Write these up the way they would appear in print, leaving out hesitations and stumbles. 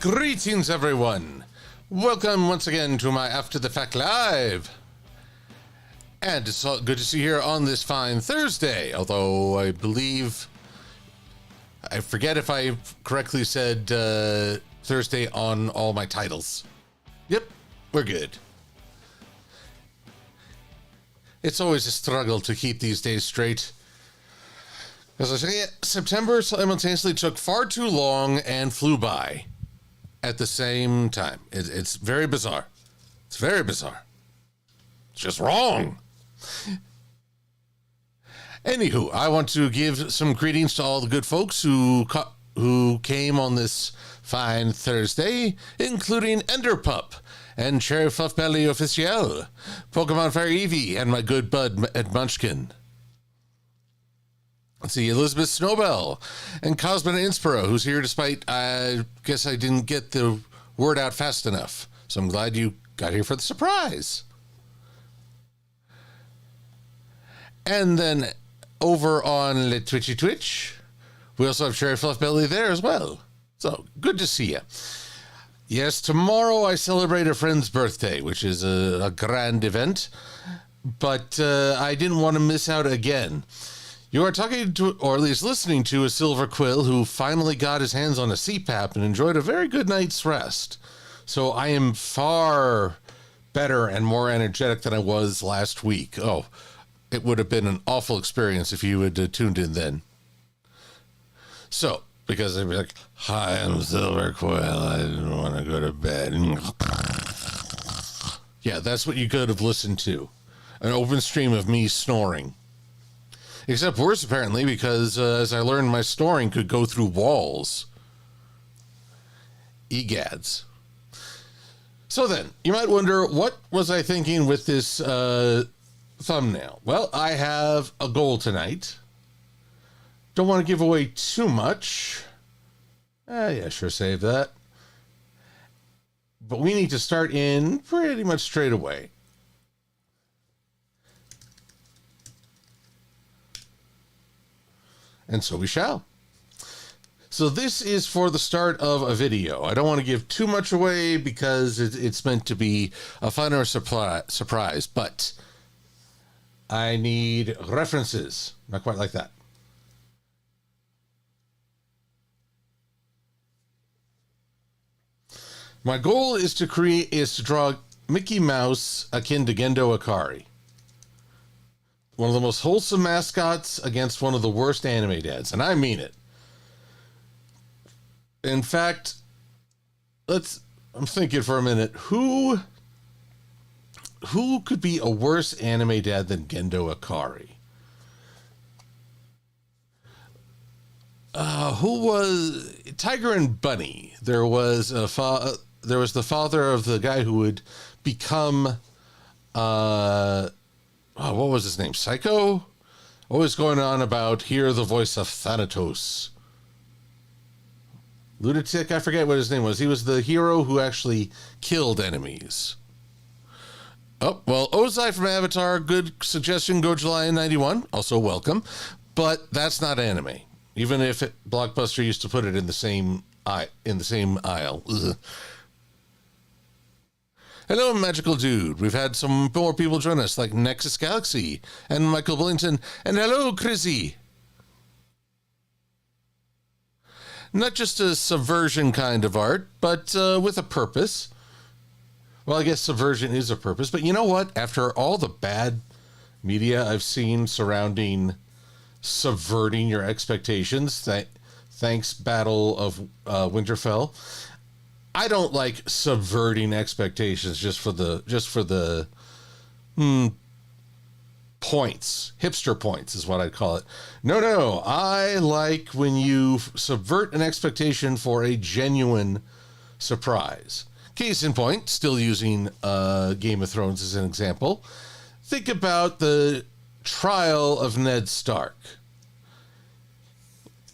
Greetings, everyone. Welcome once again to my After the Fact Live. And it's good to see you here on this fine Thursday, although I forget if I correctly said Thursday on all my titles. Yep, we're good. It's always a struggle to keep these days straight. As I say, September simultaneously took far too long and flew by at the same time. It's very bizarre. It's very bizarre. It's just wrong. Anywho, I want to give some greetings to all the good folks who came on this fine Thursday, including Enderpup and Cherry Fluffbelly Officiel, Pokemon Fire Eevee, and my good bud Ed Munchkin. Let's see, Elizabeth Snowbell and Cosmin Inspira, who's here despite, I guess I didn't get the word out fast enough. So I'm glad you got here for the surprise. And then over on Le Twitchy Twitch, we also have Cherry Fluffbelly there as well. So good to see you. Yes, tomorrow I celebrate a friend's birthday, which is a grand event, but I didn't want to miss out again. You are talking to, or at least listening to, a Silver-Quill who finally got his hands on a CPAP and enjoyed a very good night's rest. So I am far better and more energetic than I was last week. Oh, it would have been an awful experience if you had tuned in then. So, because I'd be like, hi, I'm Silver-Quill, I didn't want to go to bed. Yeah, that's what you could have listened to. An open stream of me snoring. Except worse, apparently, because as I learned, my snoring could go through walls. Egads. So then, you might wonder, what was I thinking with this thumbnail? Well, I have a goal tonight. Don't want to give away too much. Yeah, sure, save that. But we need to start in pretty much straight away. And so we shall. So this is for the start of a video. I don't want to give too much away because it's meant to be a fun or surprise, but I need references. Not quite like that. My goal is to draw Mickey Mouse akin to Gendo Akari. One of the most wholesome mascots against one of the worst anime dads. And I mean it. In fact, I'm thinking for a minute, who could be a worse anime dad than Gendo Akari? Who was Tiger and Bunny? There was the father of the guy who would become what was his name? Psycho? Always going on about hear the voice of Thanatos. Lunatic, I forget what his name was. He was the hero who actually killed enemies. Oh, well, Ozai from Avatar, good suggestion, Go July 91, also welcome. But that's not anime. Even if Blockbuster used to put it in the same aisle. Ugh. Hello, Magical Dude. We've had some more people join us, like Nexus Galaxy and Michael Billington. And hello, Chrissy. Not just a subversion kind of art, but with a purpose. Well, I guess subversion is a purpose. But you know what? After all the bad media I've seen surrounding subverting your expectations, thanks Battle of Winterfell, I don't like subverting expectations just for the points. Hipster points is what I'd call it. No, I like when you subvert an expectation for a genuine surprise. Case in point, still using Game of Thrones as an example. Think about the trial of Ned Stark.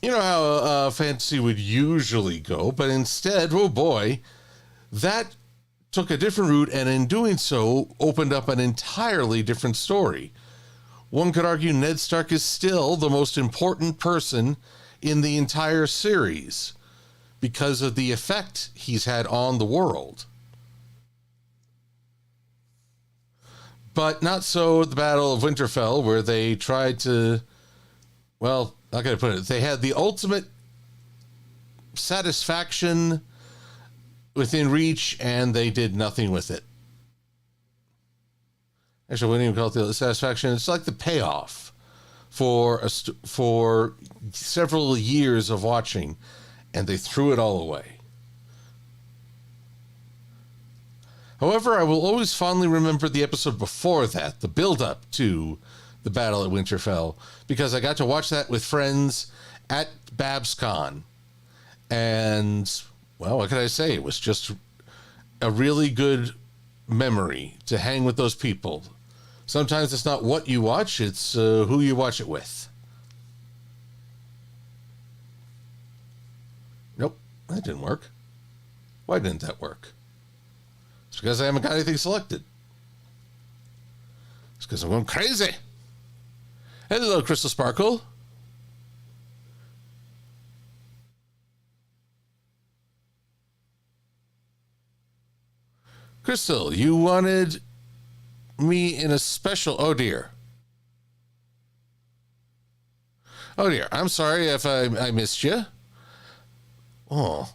You know how fantasy would usually go, but instead, oh boy, that took a different route, and in doing so, opened up an entirely different story. One could argue Ned Stark is still the most important person in the entire series. because of the effect he's had on the world. But not so the Battle of Winterfell, where they tried to, well, how can I put it? They had the ultimate satisfaction within reach, and they did nothing with it. Actually, I wouldn't even call it the satisfaction. It's like the payoff for several years of watching, and they threw it all away. However, I will always fondly remember the episode before that, the build-up to the Battle at Winterfell, because I got to watch that with friends at BabsCon. And, well, what can I say? It was just a really good memory to hang with those people. Sometimes it's not what you watch, it's who you watch it with. Nope, that didn't work. Why didn't that work? It's because I haven't got anything selected. It's because I'm going crazy. Hello, Crystal Sparkle. Crystal, you wanted me in a special... Oh, dear. Oh, dear. I'm sorry if I missed you. Oh,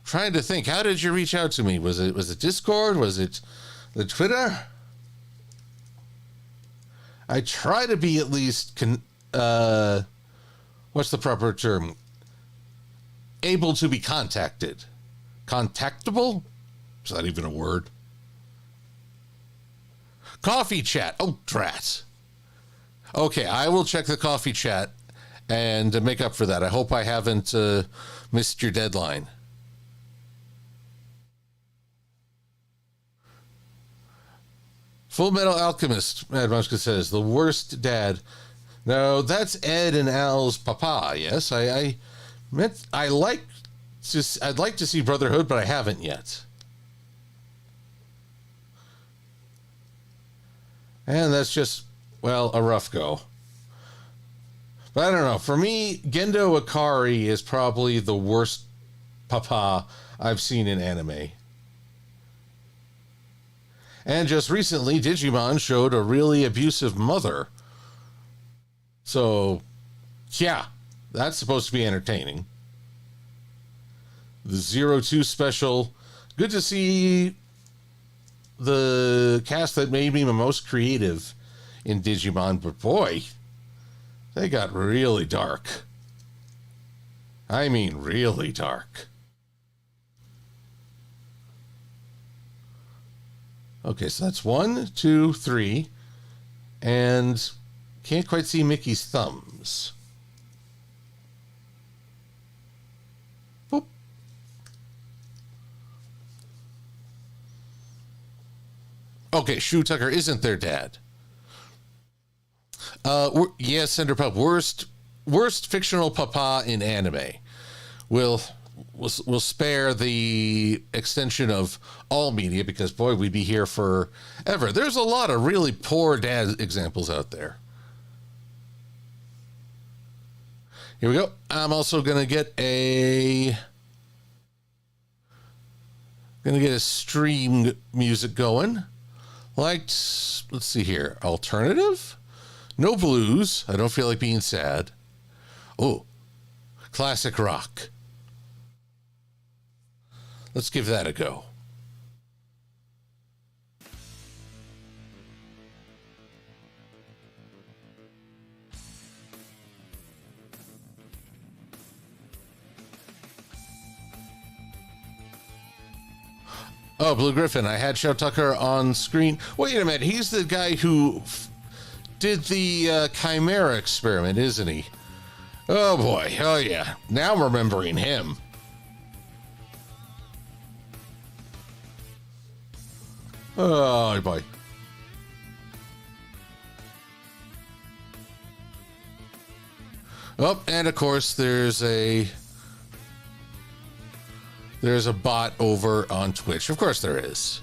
trying to think. How did you reach out to me? Was it Discord? Was it the Twitter? I try to be at least... what's the proper term? Able to be contacted. Contactable? Is that even a word? Coffee chat. Oh, drat. Okay, I will check the coffee chat and make up for that. I hope I haven't missed your deadline. Full Metal Alchemist, Mad Mushka says, the worst dad. No, that's Ed and Al's papa, yes. I'd like to see Brotherhood, but I haven't yet. And that's just, well, a rough go. But I don't know. For me, Gendo Ikari is probably the worst papa I've seen in anime. And just recently, Digimon showed a really abusive mother. So, yeah, that's supposed to be entertaining. The 02 special. Good to see the cast that made me the most creative in Digimon, but boy, they got really dark. I mean, really dark. Okay, so that's 1, 2, 3, and can't quite see Mickey's thumbs. Boop. Okay, Shu Tucker isn't their dad. Yes, Cinder Pup, worst fictional papa in anime. We'll spare the extension of all media because, boy, we'd be here forever. There's a lot of really poor dad examples out there. Here we go. I'm also going to get a stream music going. Let's see here. Alternative? No blues. I don't feel like being sad. Oh, classic rock. Let's give that a go. Oh, Blue Griffin. I had Show Tucker on screen. Wait a minute. He's the guy who did the Chimera experiment, isn't he? Oh, boy. Oh, yeah. Now I'm remembering him. Oh, boy. Oh, and of course, there's a bot over on Twitch. Of course there is.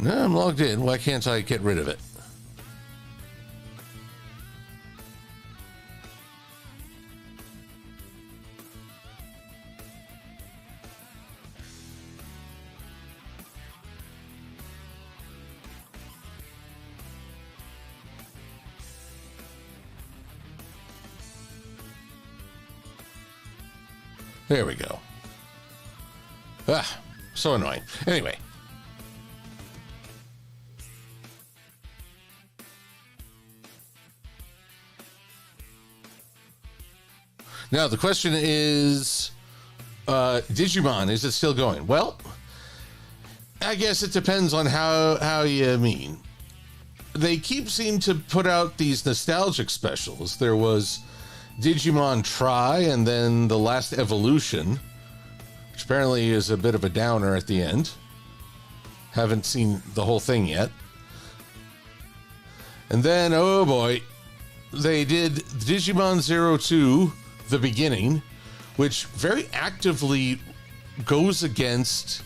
No, I'm logged in. Why can't I get rid of it? There we go. Ah, so annoying. Anyway. Now, the question is, Digimon, is it still going? Well, I guess it depends on how you mean. They seem to put out these nostalgic specials. There was Digimon Try, and then The Last Evolution, which apparently is a bit of a downer at the end. Haven't seen the whole thing yet. And then, oh boy, they did Digimon 02, The Beginning, which very actively goes against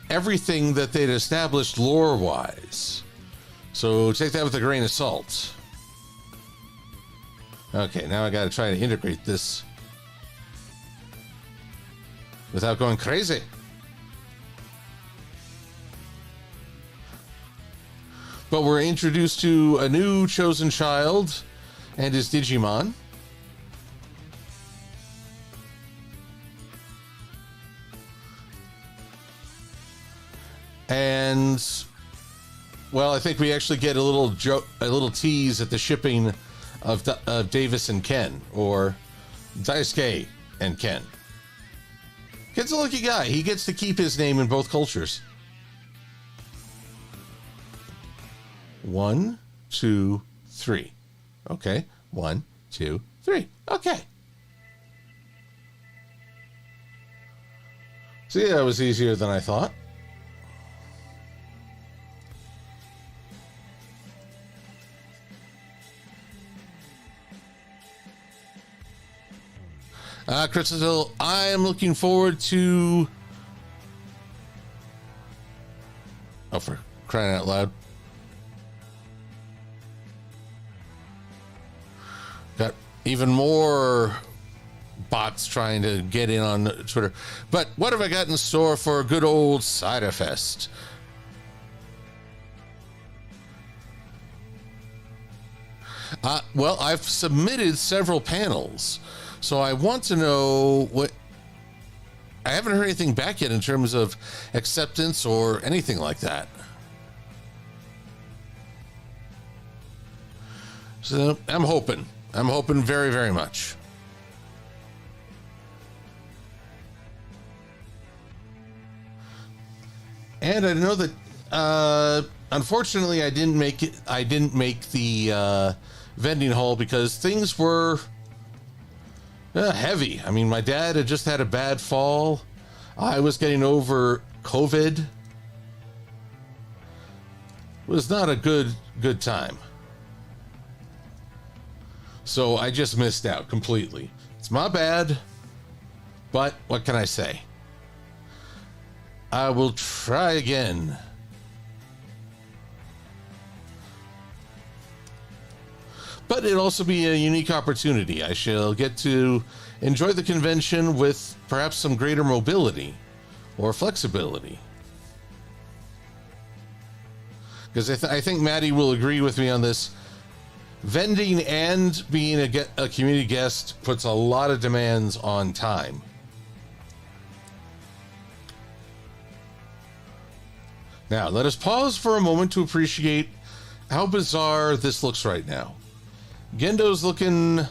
everything that they'd established lore-wise. So take that with a grain of salt. Okay, now I got to try to integrate this without going crazy. But we're introduced to a new chosen child and his Digimon. And, well, I think we actually get a little tease at the shipping of Davis and Ken, or Daisuke and Ken. Ken's a lucky guy. He gets to keep his name in both cultures. 1, 2, 3. Okay. 1, 2, 3. Okay. See, that was easier than I thought. Crystal, I am looking forward to... Oh, for crying out loud. Got even more bots trying to get in on Twitter. But what have I got in store for a good old Cider Fest? Well, I've submitted several panels. So I want to know what... I haven't heard anything back yet in terms of acceptance or anything like that. So I'm hoping. I'm hoping very, very much. And I know that, unfortunately, I didn't make it. I didn't make the vending hall because things were... heavy. I mean, my dad had just had a bad fall. I was getting over COVID. It was not a good time. So I just missed out completely. It's my bad, but what can I say? I will try again. But it'll also be a unique opportunity. I shall get to enjoy the convention with perhaps some greater mobility or flexibility. Because I think Maddie will agree with me on this. Vending and being a community guest puts a lot of demands on time. Now, let us pause for a moment to appreciate how bizarre this looks right now. Gendo's looking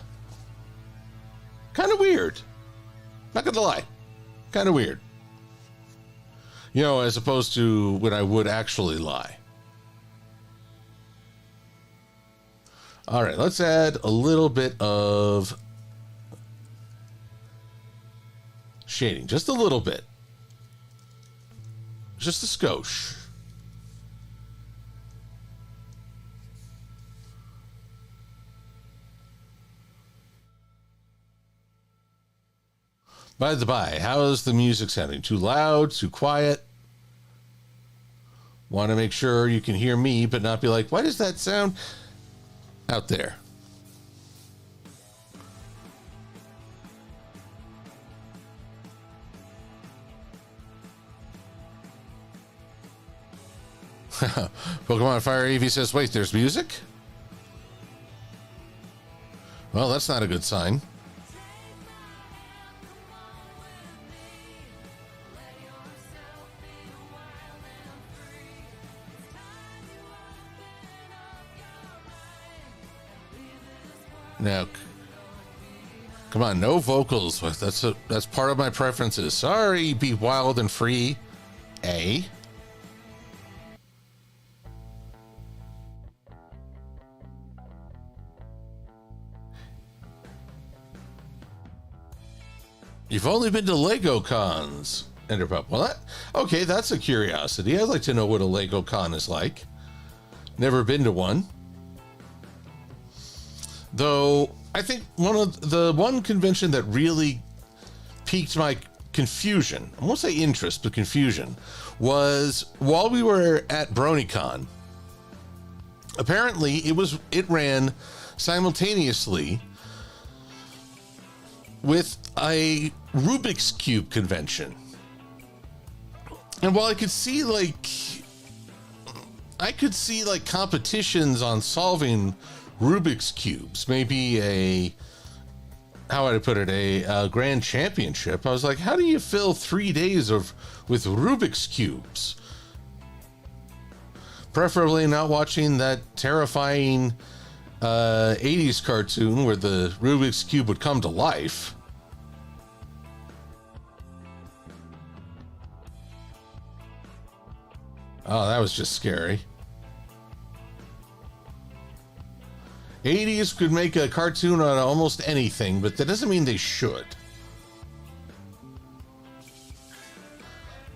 kind of weird. Not gonna lie. Kind of weird. You know, as opposed to when I would actually lie. All right, let's add a little bit of shading. Just a little bit. Just a skosh. By the by, how is the music sounding? Too loud? Too quiet? Want to make sure you can hear me, but not be like, why does that sound out there? Pokemon Fire AV says, wait, there's music? Well, that's not a good sign. Now, come on, no vocals. That's part of my preferences. Sorry, be wild and free. A. You've only been to Lego cons, Enderpup. Well, okay, that's a curiosity. I'd like to know what a Lego con is like. Never been to one. Though, I think one convention that really piqued my confusion, I won't say interest, but confusion, was while we were at BronyCon. Apparently, it ran simultaneously with a Rubik's Cube convention. And while I could see competitions on solving Rubik's Cubes, maybe how would I put it, a grand championship, I was like, how do you fill 3 days with Rubik's Cubes? Preferably not watching that terrifying 80s cartoon where the Rubik's Cube would come to life. Oh, that was just scary. 80s could make a cartoon on almost anything, but that doesn't mean they should.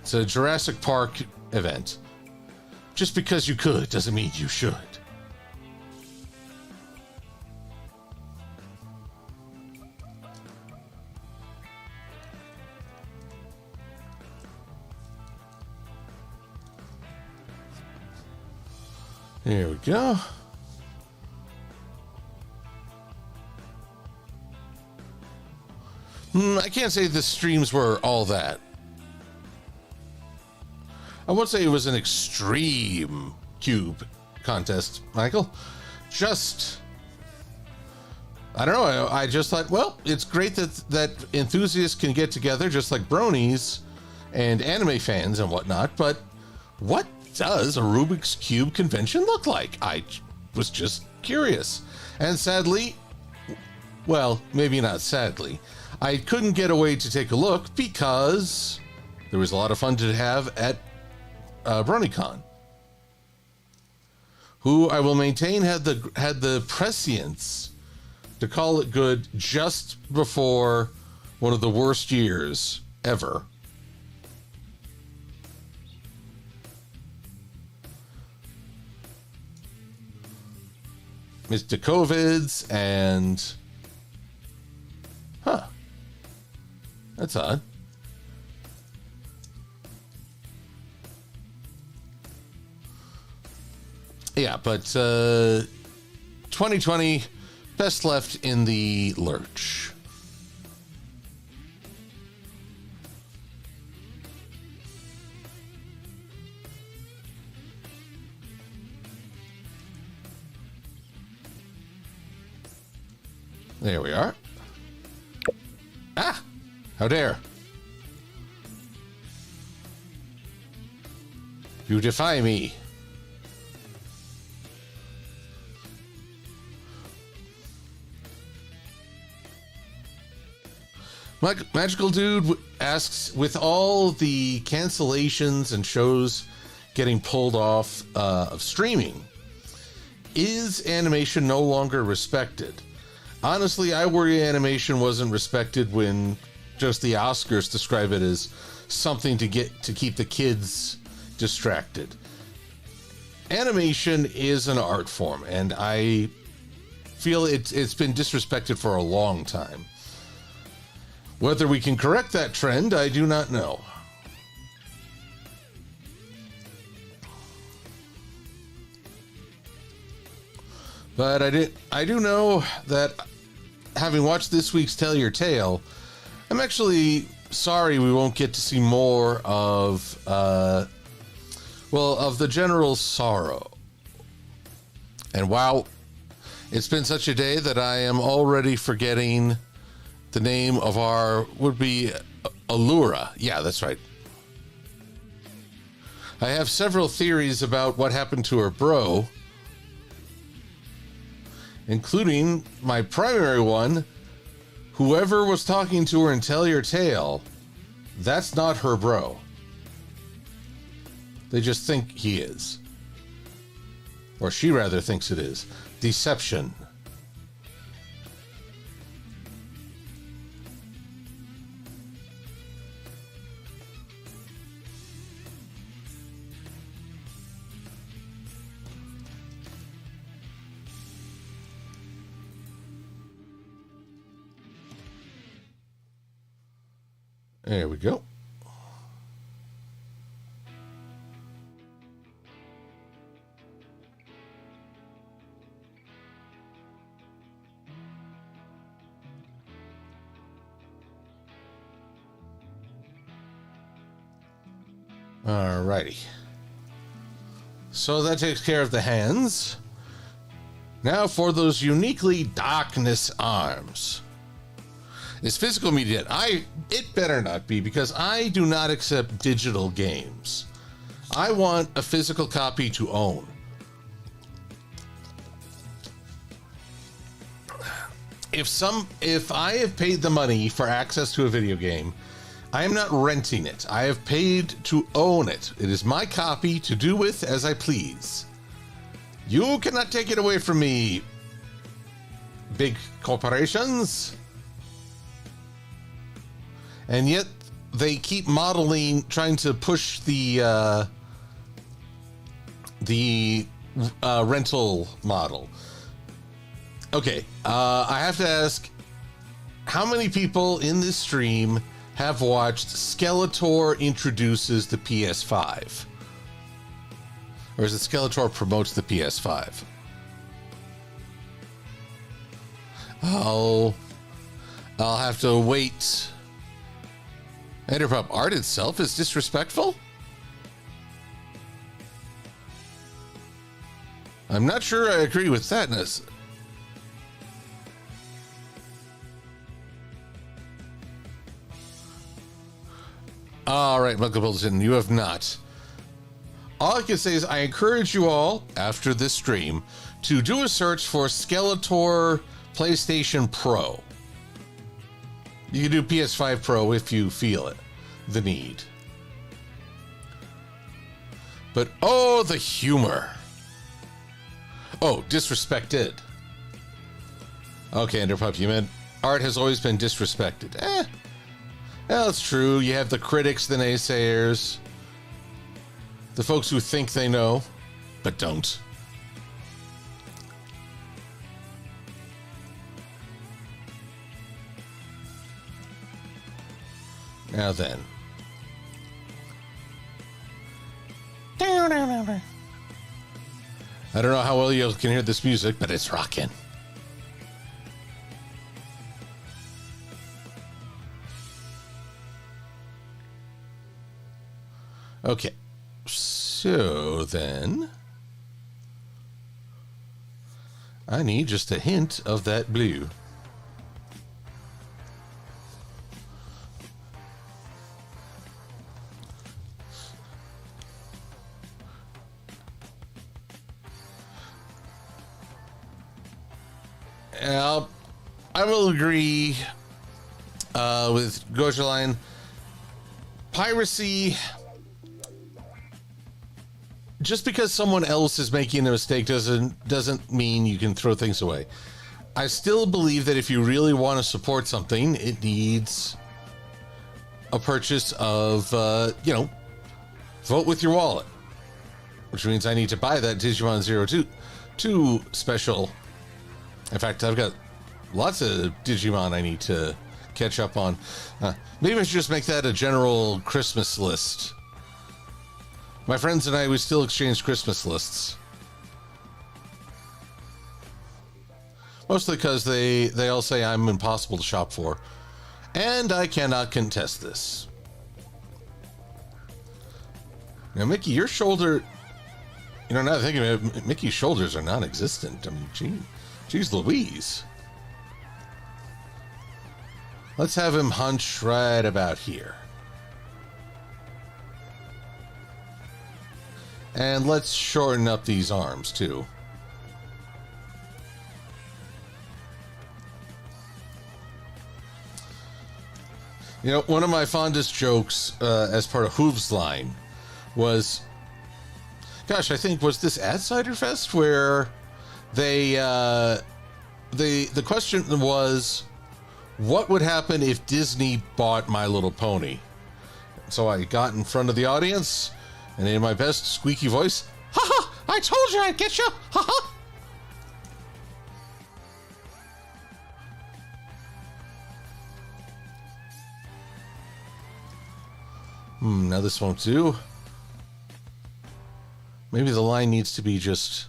It's a Jurassic Park event. Just because you could doesn't mean you should. There we go. I can't say the streams were all that. I won't say it was an extreme cube contest, Michael. Just, I don't know. I just thought, well, it's great that enthusiasts can get together just like bronies and anime fans and whatnot, but what does a Rubik's Cube convention look like? I was just curious. And sadly, well, maybe not sadly, I couldn't get away to take a look because there was a lot of fun to have at BronyCon, who I will maintain had the prescience to call it good just before one of the worst years ever. Mr. COVIDs and that's odd. Yeah, but 2020 best left in the lurch. There we are. Ah! How dare. You defy me. Magical Dude asks, with all the cancellations and shows getting pulled off of streaming, is animation no longer respected? Honestly, I worry animation wasn't respected when just the Oscars describe it as something to keep the kids distracted. Animation is an art form, and I feel it's been disrespected for a long time. Whether we can correct that trend, I do not know. But I do know that having watched this week's Tell Your Tale, I'm actually sorry we won't get to see more of, of the General's sorrow. And wow, it's been such a day that I am already forgetting the name of our would-be Allura. Yeah, that's right. I have several theories about what happened to her bro, including my primary one. Whoever was talking to her in Tell Your Tale, that's not her bro. They just think he is. Or she rather thinks it is. Deception. There we go. Alrighty. So that takes care of the hands. Now for those uniquely darkness arms. Is physical media? It better not be, because I do not accept digital games. I want a physical copy to own. If I have paid the money for access to a video game, I am not renting it. I have paid to own it. It is my copy to do with as I please. You cannot take it away from me, big corporations. And yet they keep trying to push the rental model. Okay, I have to ask, how many people in this stream have watched Skeletor introduces the PS5? Or is it Skeletor promotes the PS5? I'll have to wait. Enderpup art itself is disrespectful? I'm not sure I agree with that. All right, Michael Pilton, you have not. All I can say is I encourage you all, after this stream, to do a search for Skeletor PlayStation Pro. You can do PS5 Pro if you feel it, the need. But oh, the humor. Oh, disrespected. Okay, Enderpup, you meant art has always been disrespected. Well, it's true. You have the critics, the naysayers, the folks who think they know, but don't. Now then. I don't know how well you can hear this music, but it's rocking. Okay. So then, I need just a hint of that blue. I will agree with Gojaline. Piracy, just because someone else is making a mistake doesn't mean you can throw things away. I still believe that if you really want to support something, it needs a purchase of, vote with your wallet, which means I need to buy that Digimon 02 special. In fact, I've got lots of Digimon I need to catch up on. Maybe I should just make that a general Christmas list. My friends and I, we still exchange Christmas lists. Mostly because they all say I'm impossible to shop for. And I cannot contest this. Now, Mickey, your shoulder... You know, now thinking about it, Mickey's shoulders are non-existent. I mean, geez Louise. Let's have him hunch right about here. And let's shorten up these arms, too. You know, one of my fondest jokes as part of Hooves' line was, gosh, I think, was this at Cider Fest where they, the question was, what would happen if Disney bought My Little Pony? So I got in front of the audience and in my best squeaky voice, ha ha, I told you I'd get you, ha ha. Now this won't do. Maybe the line needs to be just,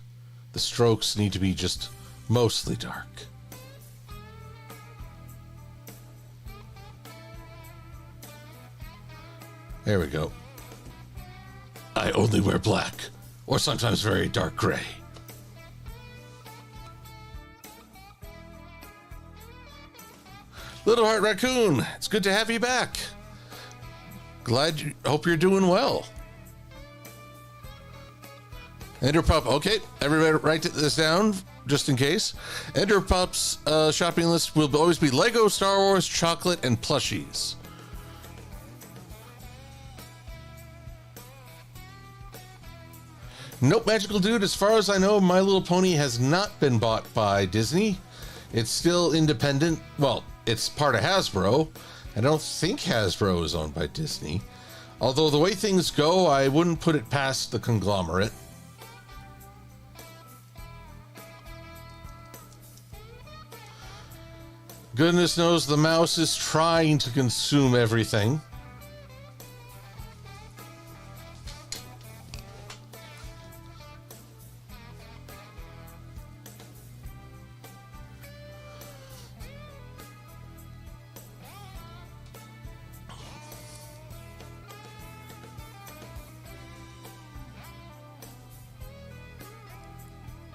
the strokes need to be just mostly dark. There we go. I only wear black, or sometimes very dark gray. Little Heart Raccoon, it's good to have you back. Hope you're doing well. Enderpup, okay, everybody write this down just in case. Enderpup's shopping list will always be Lego, Star Wars, chocolate, and plushies. Nope, Magical Dude, as far as I know, My Little Pony has not been bought by Disney. It's still independent. Well, it's part of Hasbro. I don't think Hasbro is owned by Disney. Although the way things go, I wouldn't put it past the conglomerate. Goodness knows the mouse is trying to consume everything.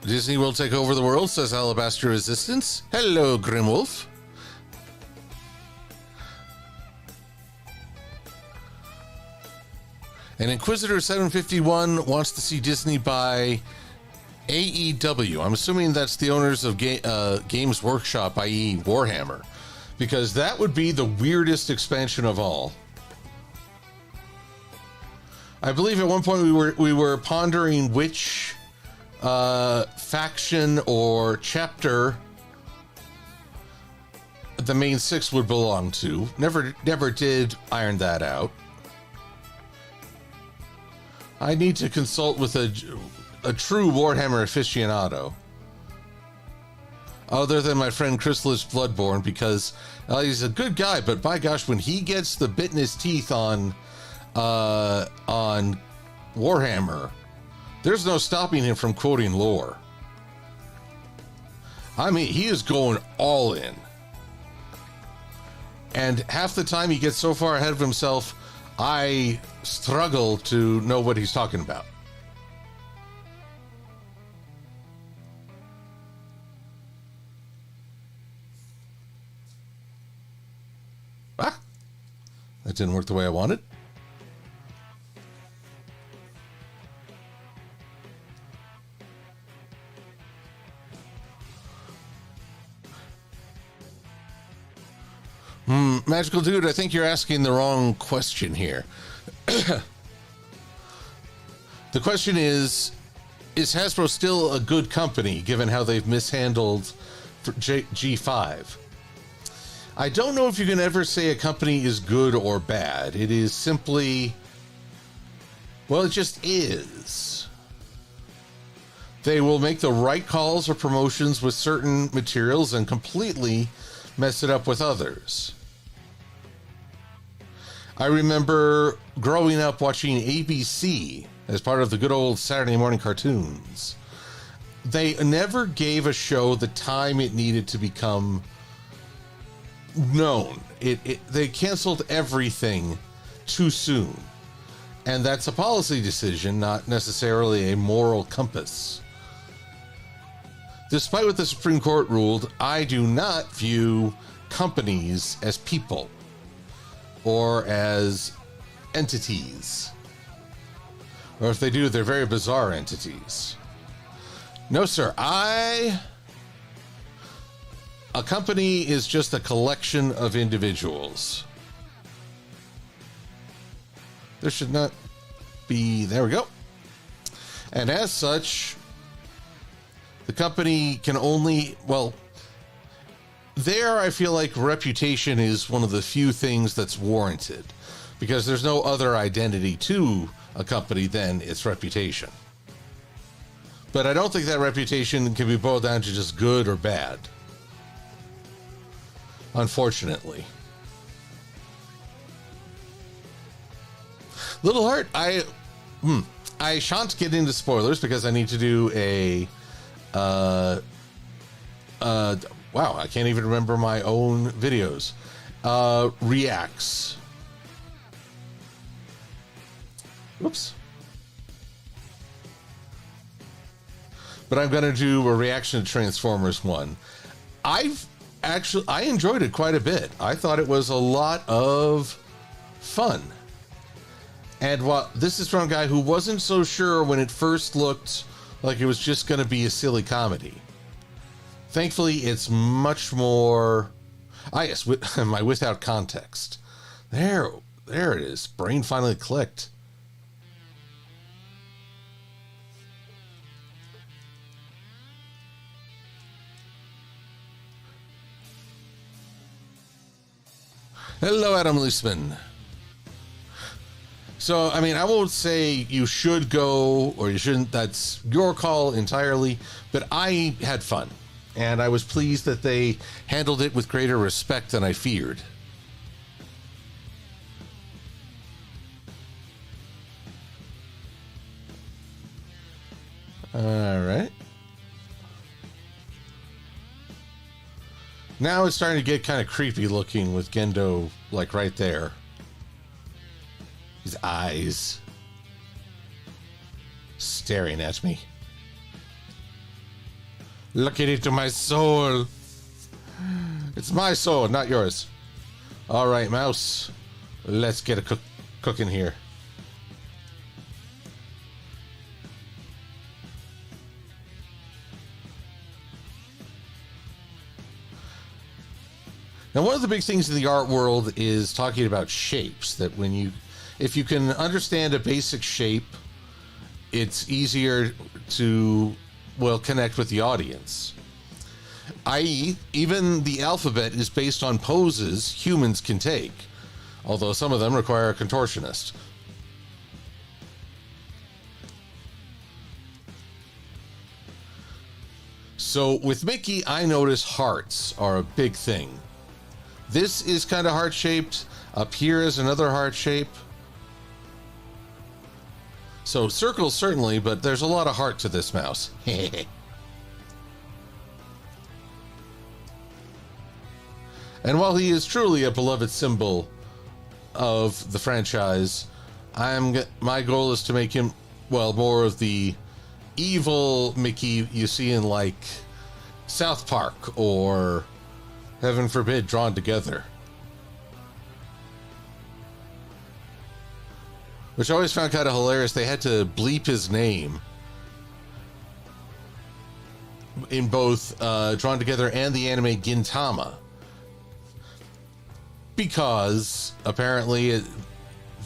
Disney will take over the world, says Alabaster Resistance. Hello, Grimwolf. And Inquisitor 751 wants to see Disney buy AEW. I'm assuming that's the owners of Games Workshop, i.e. Warhammer, because that would be the weirdest expansion of all. I believe at one point we were pondering which faction or chapter the main six would belong to. Never did iron that out. I need to consult with a true Warhammer aficionado, other than my friend Chrysalis Bloodborne, because he's a good guy, but by gosh, when he gets the bit in his teeth on Warhammer, there's no stopping him from quoting lore. I mean, he is going all in. And half the time he gets so far ahead of himself, I struggle to know what he's talking about. Ah, that didn't work the way I wanted. Magical Dude, I think you're asking the wrong question here. The question is Hasbro still a good company given how they've mishandled G5? I don't know if you can ever say a company is good or bad. It is simply, well, it just is. They will make the right calls or promotions with certain materials and completely mess it up with others. I remember growing up watching ABC as part of the good old Saturday morning cartoons. they never gave a show the time it needed to become known. They canceled everything too soon. And that's a policy decision, not necessarily a moral compass. Despite what the Supreme Court ruled, I do not view companies as people or as entities. Or if they do, they're very bizarre entities. No, sir. A company is just a collection of individuals. There should not be... There we go. And as such, the company can only... Well, there I feel like reputation is one of the few things that's warranted. Because there's no other identity to a company than its reputation. But I don't think that reputation can be boiled down to just good or bad. Unfortunately. Little Heart, I shan't get into spoilers because I need to do a wow, I can't even remember my own videos. Reacts. Whoops. But I'm going to do a reaction to Transformers 1. I enjoyed it quite a bit. I thought it was a lot of fun. And while this is from a guy who wasn't so sure when it first looked like it was just going to be a silly comedy. Thankfully, it's much more... yes, my without context. There it is. Brain finally clicked. Hello, Adam Leisman. So, I mean, I won't say you should go or you shouldn't. That's your call entirely. But I had fun. And I was pleased that they handled it with greater respect than I feared. All right. Now it's starting to get kind of creepy looking with Gendo, like right there. His eyes staring at me. Looking into my soul. It's my soul, not yours. All right, mouse. Let's get a cooking here. Now, one of the big things in the art world is talking about shapes, that if you can understand a basic shape, it's easier to, well, connect with the audience. I.e., even the alphabet is based on poses humans can take, although some of them require a contortionist. So with Mickey, I notice hearts are a big thing. This is kind of heart-shaped. Up here is another heart shape. So circles certainly, but there's a lot of heart to this mouse. And while he is truly a beloved symbol of the franchise, my goal is to make him, well, more of the evil Mickey you see in like South Park or, heaven forbid, Drawn Together. Which I always found kind of hilarious. They had to bleep his name in both Drawn Together and the anime Gintama, because apparently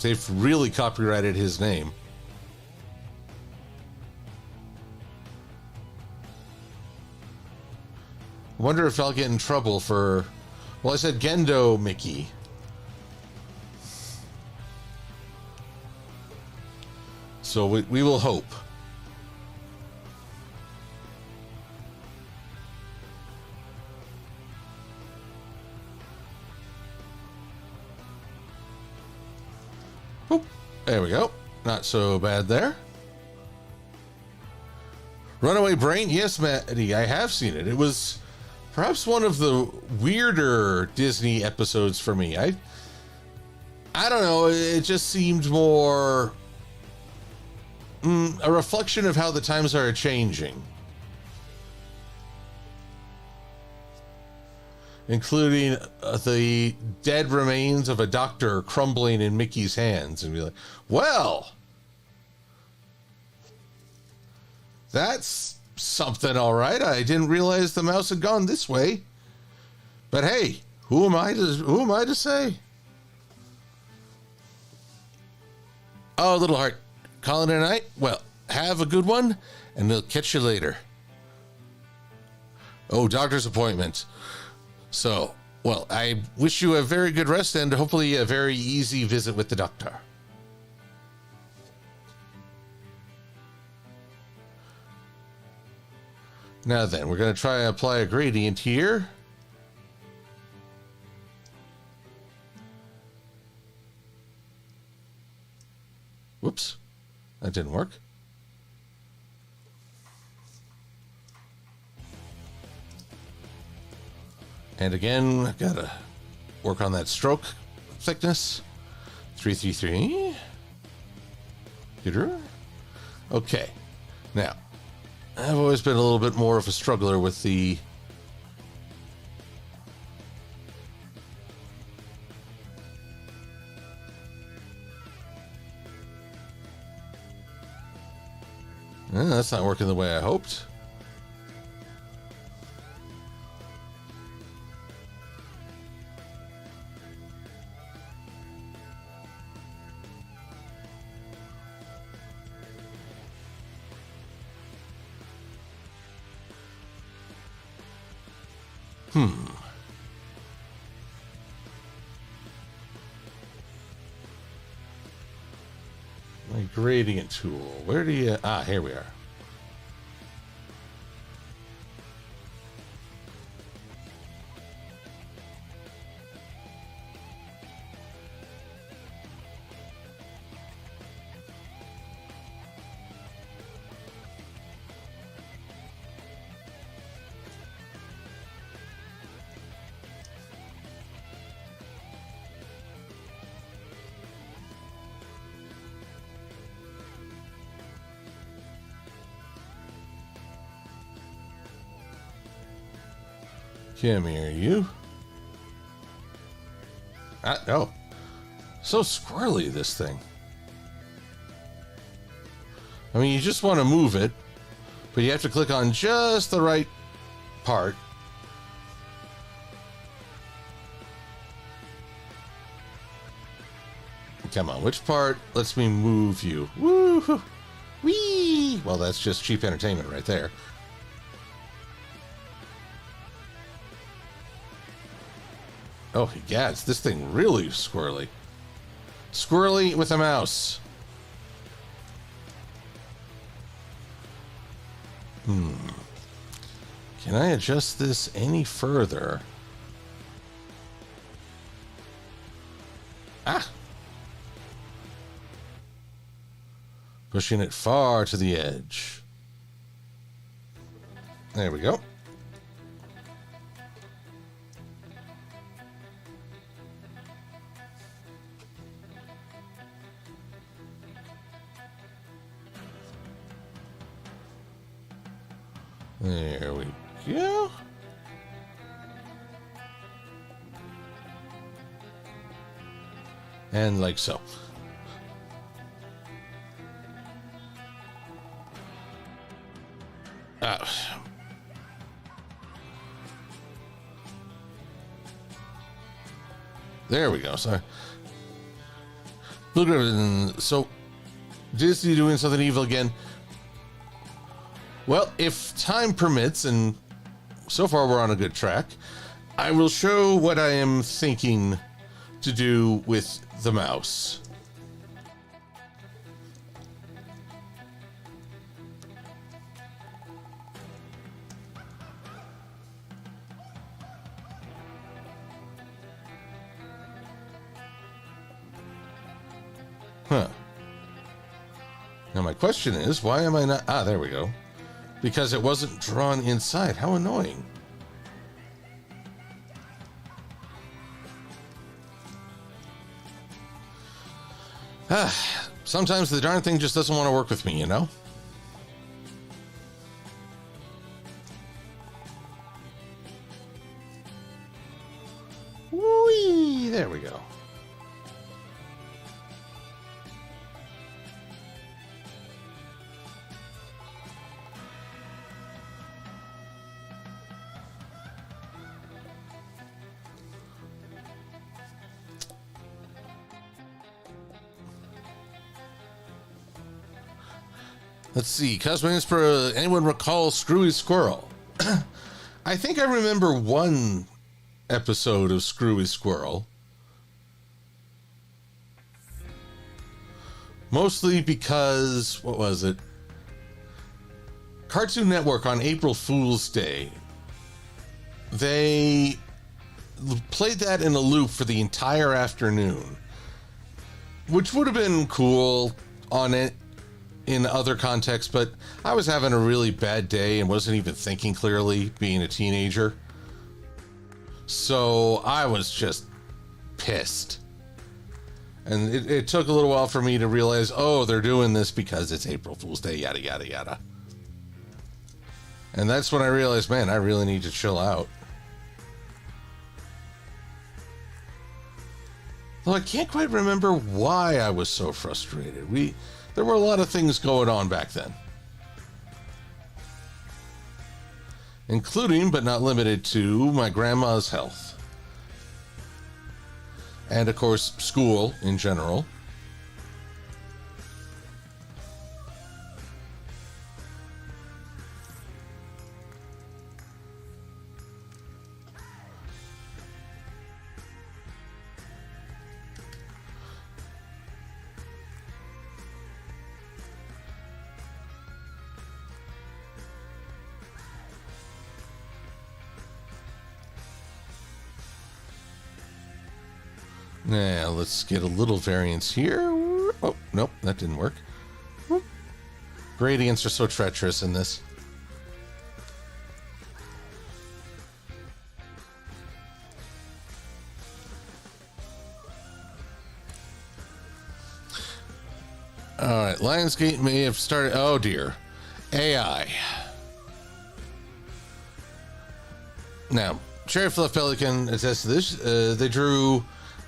they've really copyrighted his name. Wonder if I'll get in trouble for... Well, I said Gendo Mickey. So we will hope. Boop. There we go. Not so bad there. Runaway Brain? Yes, Maddie, I have seen it. It was perhaps one of the weirder Disney episodes for me. I don't know. It just seemed more a reflection of how the times are changing, including the dead remains of a doctor crumbling in Mickey's hands, and be like, well, that's something, all right. I didn't realize the mouse had gone this way, but hey, who am I to say? Oh, little heart, calling it a night. Well, have a good one, and we'll catch you later. Oh, doctor's appointment. So, well, I wish you a very good rest and hopefully a very easy visit with the doctor. Now then, we're going to try and apply a gradient here. Whoops, that didn't work. And again, I've got to work on that stroke thickness. 333. Okay. Now, I've always been a little bit more of a struggler with the that's not working the way I hoped. My gradient tool. Where do you... here we are. Come here, you. Oh. So squirrely, this thing. I mean, you just want to move it, but you have to click on just the right part. Come on, which part lets me move you? Woo! Whee! Well, that's just cheap entertainment right there. Oh, yeah, it's this thing really squirrely. Squirrely with a mouse. Can I adjust this any further? Pushing it far to the edge. There we go. There we go. And like so. There we go. Sorry. Look at it. So, Disney doing something evil again. Well, if time permits, and so far we're on a good track, I will show what I am thinking to do with the mouse. Now my question is, why am I not... there we go. because it wasn't drawn inside. How annoying. Sometimes the darn thing just doesn't want to work with me, you know? Whee! There we go. Let's see. Cosmetics for anyone recall Screwy Squirrel? I think I remember one episode of Screwy Squirrel. Mostly because, what was it? Cartoon Network on April Fool's Day. They played that in a loop for the entire afternoon, which would have been cool on it in other contexts, but I was having a really bad day and wasn't even thinking clearly, being a teenager. So I was just pissed. And it took a little while for me to realize, oh, they're doing this because it's April Fool's Day, yada, yada, yada. And that's when I realized, man, I really need to chill out. Though I can't quite remember why I was so frustrated. There were a lot of things going on back then. Including, but not limited to, my grandma's health. And, of course, school in general. Now, let's get a little variance here. Oh, nope, that didn't work. Gradients are so treacherous in this. All right, Lionsgate may have started. Oh, dear. AI. Now, Cherry Fluff Pelican attests to this. They drew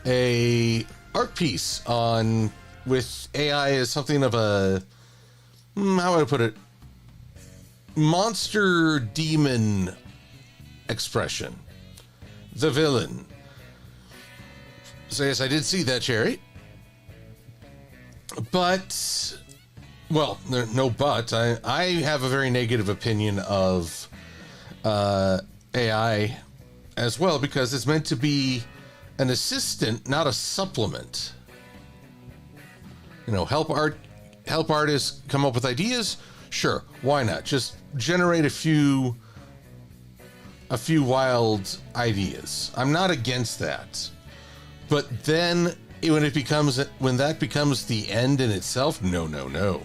a art piece on with AI as something of a how would I put it, monster demon expression, the villain. So yes, I did see that, Cherry, but well, no but I have a very negative opinion of AI as well, because it's meant to be an assistant, not a supplement. You know, help artists come up with ideas. Sure, why not? Just generate a few wild ideas. I'm not against that. But then when that becomes the end in itself, no.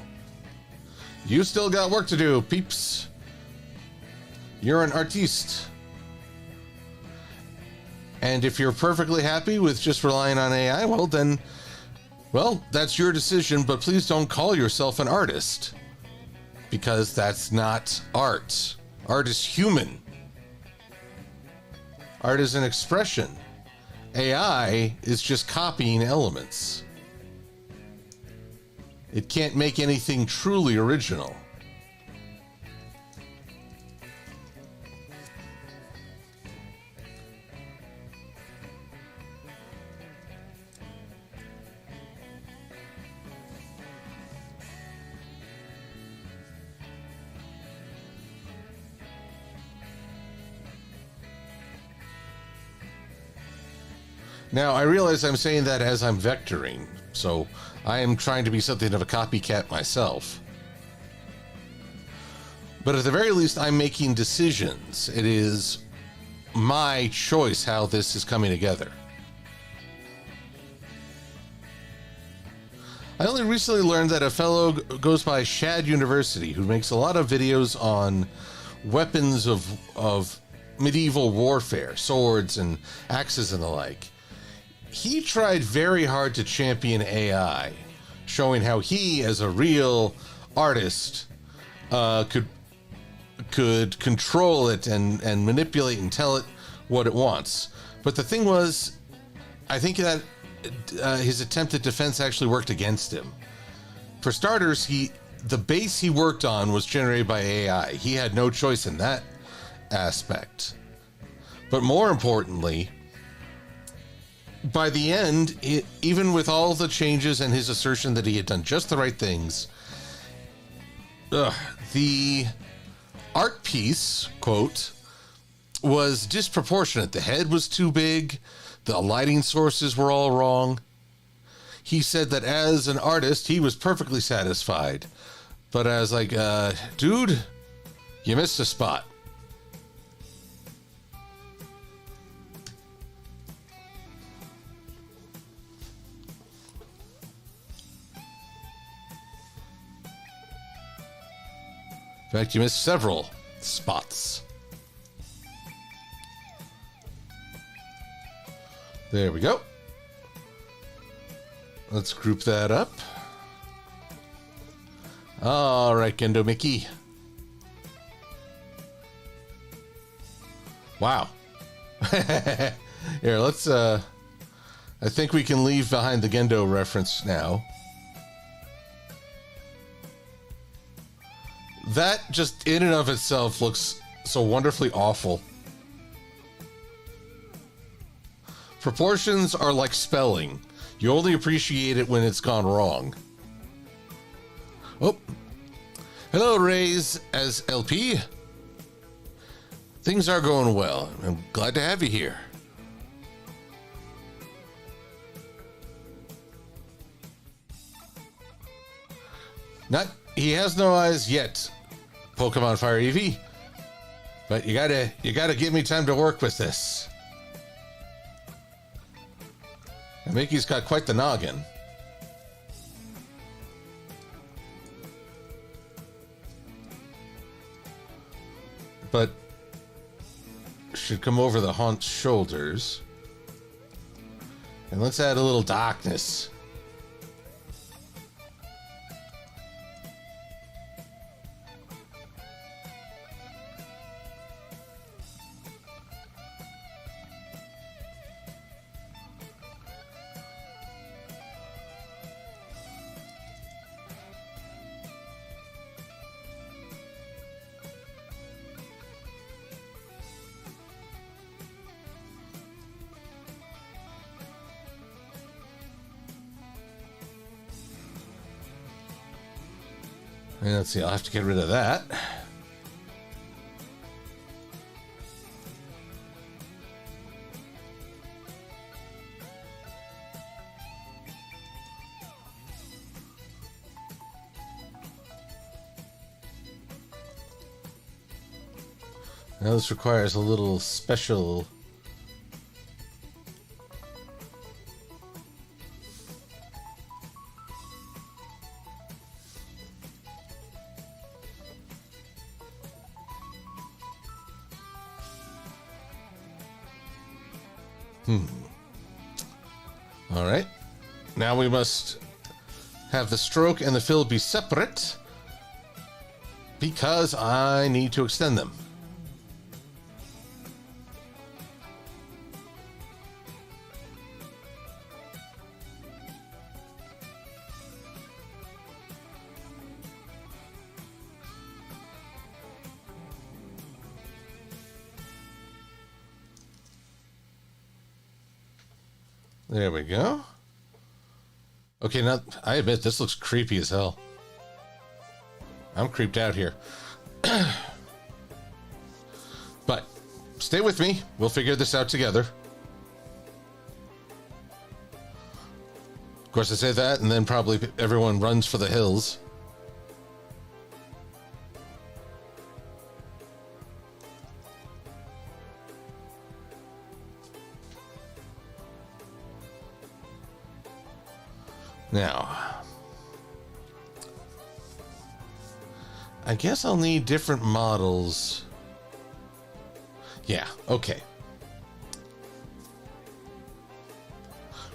You still got work to do, peeps. You're an artiste. And if you're perfectly happy with just relying on AI, well, that's your decision, but please don't call yourself an artist, because that's not art. Art is human. Art is an expression. AI is just copying elements. It can't make anything truly original. Now, I realize I'm saying that as I'm vectoring, so I am trying to be something of a copycat myself. But at the very least, I'm making decisions. It is my choice how this is coming together. I only recently learned that a fellow goes by Shad University, who makes a lot of videos on weapons of medieval warfare, swords and axes and the like. He tried very hard to champion AI, showing how he, as a real artist, could control it and manipulate and tell it what it wants. But the thing was, I think that his attempt at defense actually worked against him. For starters, the base he worked on was generated by AI. He had no choice in that aspect. But more importantly, by the end, even with all the changes and his assertion that he had done just the right things, the art piece, quote, was disproportionate. The head was too big. The lighting sources were all wrong. He said that as an artist, he was perfectly satisfied. But I was like, dude, you missed a spot. In fact, you missed several spots. There we go. Let's group that up. All right, Gendo Mickey. Wow. Here, let's, I think we can leave behind the Gendo reference now. That just in and of itself looks so wonderfully awful. Proportions are like spelling. You only appreciate it when it's gone wrong. Oh. Hello, Rays as LP. Things are going well. I'm glad to have you here. He has no eyes yet, Pokemon Fire EV. But you gotta give me time to work with this. And Mickey's got quite the noggin. But should come over the haunch shoulders. And let's add a little darkness. And let's see, I'll have to get rid of that. Now this requires a little special... All right. Now we must have the stroke and the fill be separate because I need to extend them. There we go. Okay, now, I admit, this looks creepy as hell. I'm creeped out here. But, stay with me. We'll figure this out together. Of course, I say that, and then probably everyone runs for the hills. Now, I guess I'll need different models. Yeah, okay.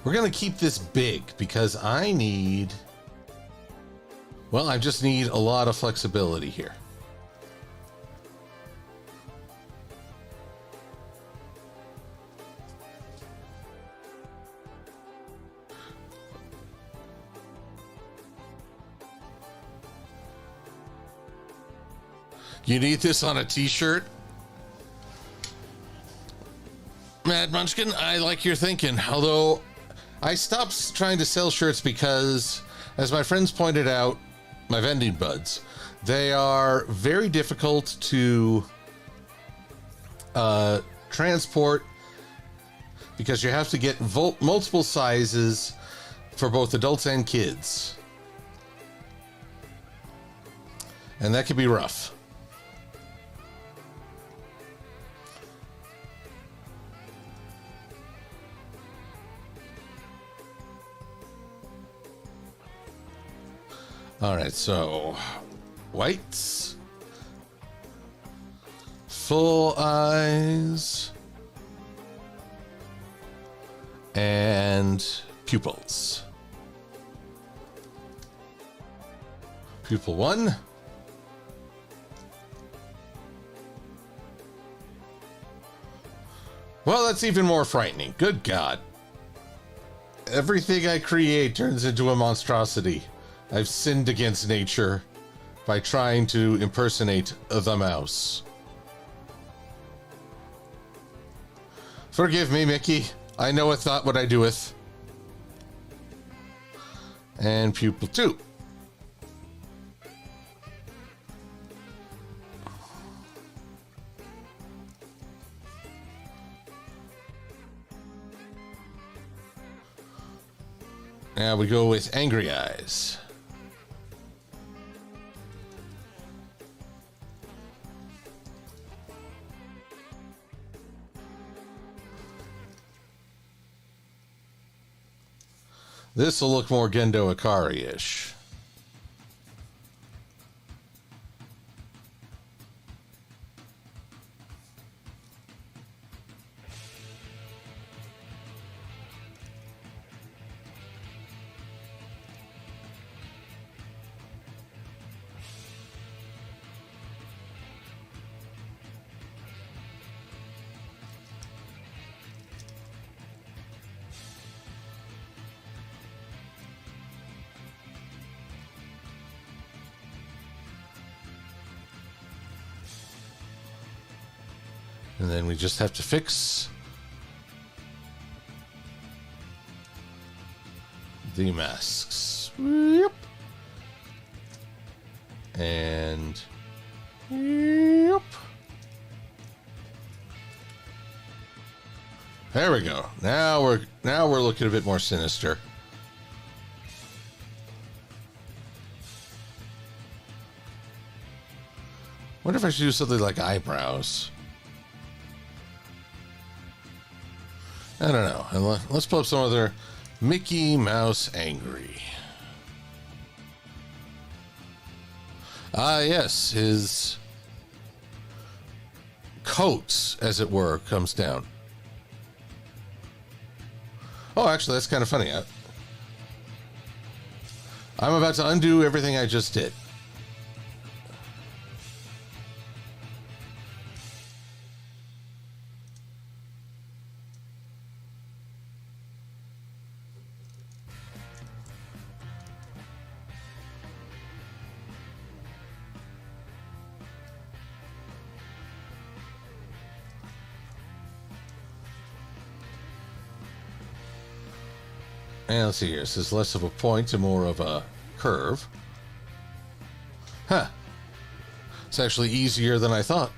We're going to keep this big because I need... Well, I just need a lot of flexibility here. You need this on a t-shirt? Mad Munchkin, I like your thinking. Although, I stopped trying to sell shirts because, as my friends pointed out, my vending buds, they are very difficult to transport because you have to get multiple sizes for both adults and kids. And that can be rough. All right, so whites, full eyes, and pupils. Pupil 1. Well, that's even more frightening. Good God. Everything I create turns into a monstrosity. I've sinned against nature by trying to impersonate the mouse. Forgive me, Mickey. I know it's not what I doeth. And pupil 2. Now we go with angry eyes. This will look more Gendo Akari-ish. And then we just have to fix the masks. Yep. And yep. There we go. Now we're looking a bit more sinister. Wonder if I should do something like eyebrows. I don't know. And let's pull up some other Mickey Mouse angry. Ah, yes, his coat, as it were, comes down. Oh, actually, that's kind of funny. I'm about to undo everything I just did. And let's see here. This is less of a point and more of a curve. Huh. It's actually easier than I thought.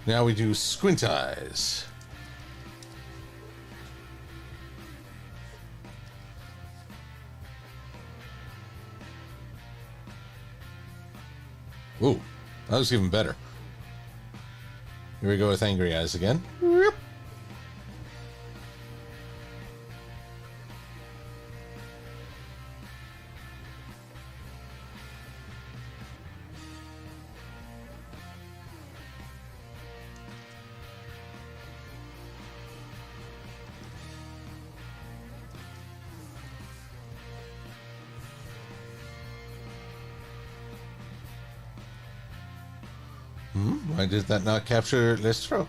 Now we do squint eyes. Ooh, that was even better. Here we go with angry eyes again. Why did that not capture Le Stroke?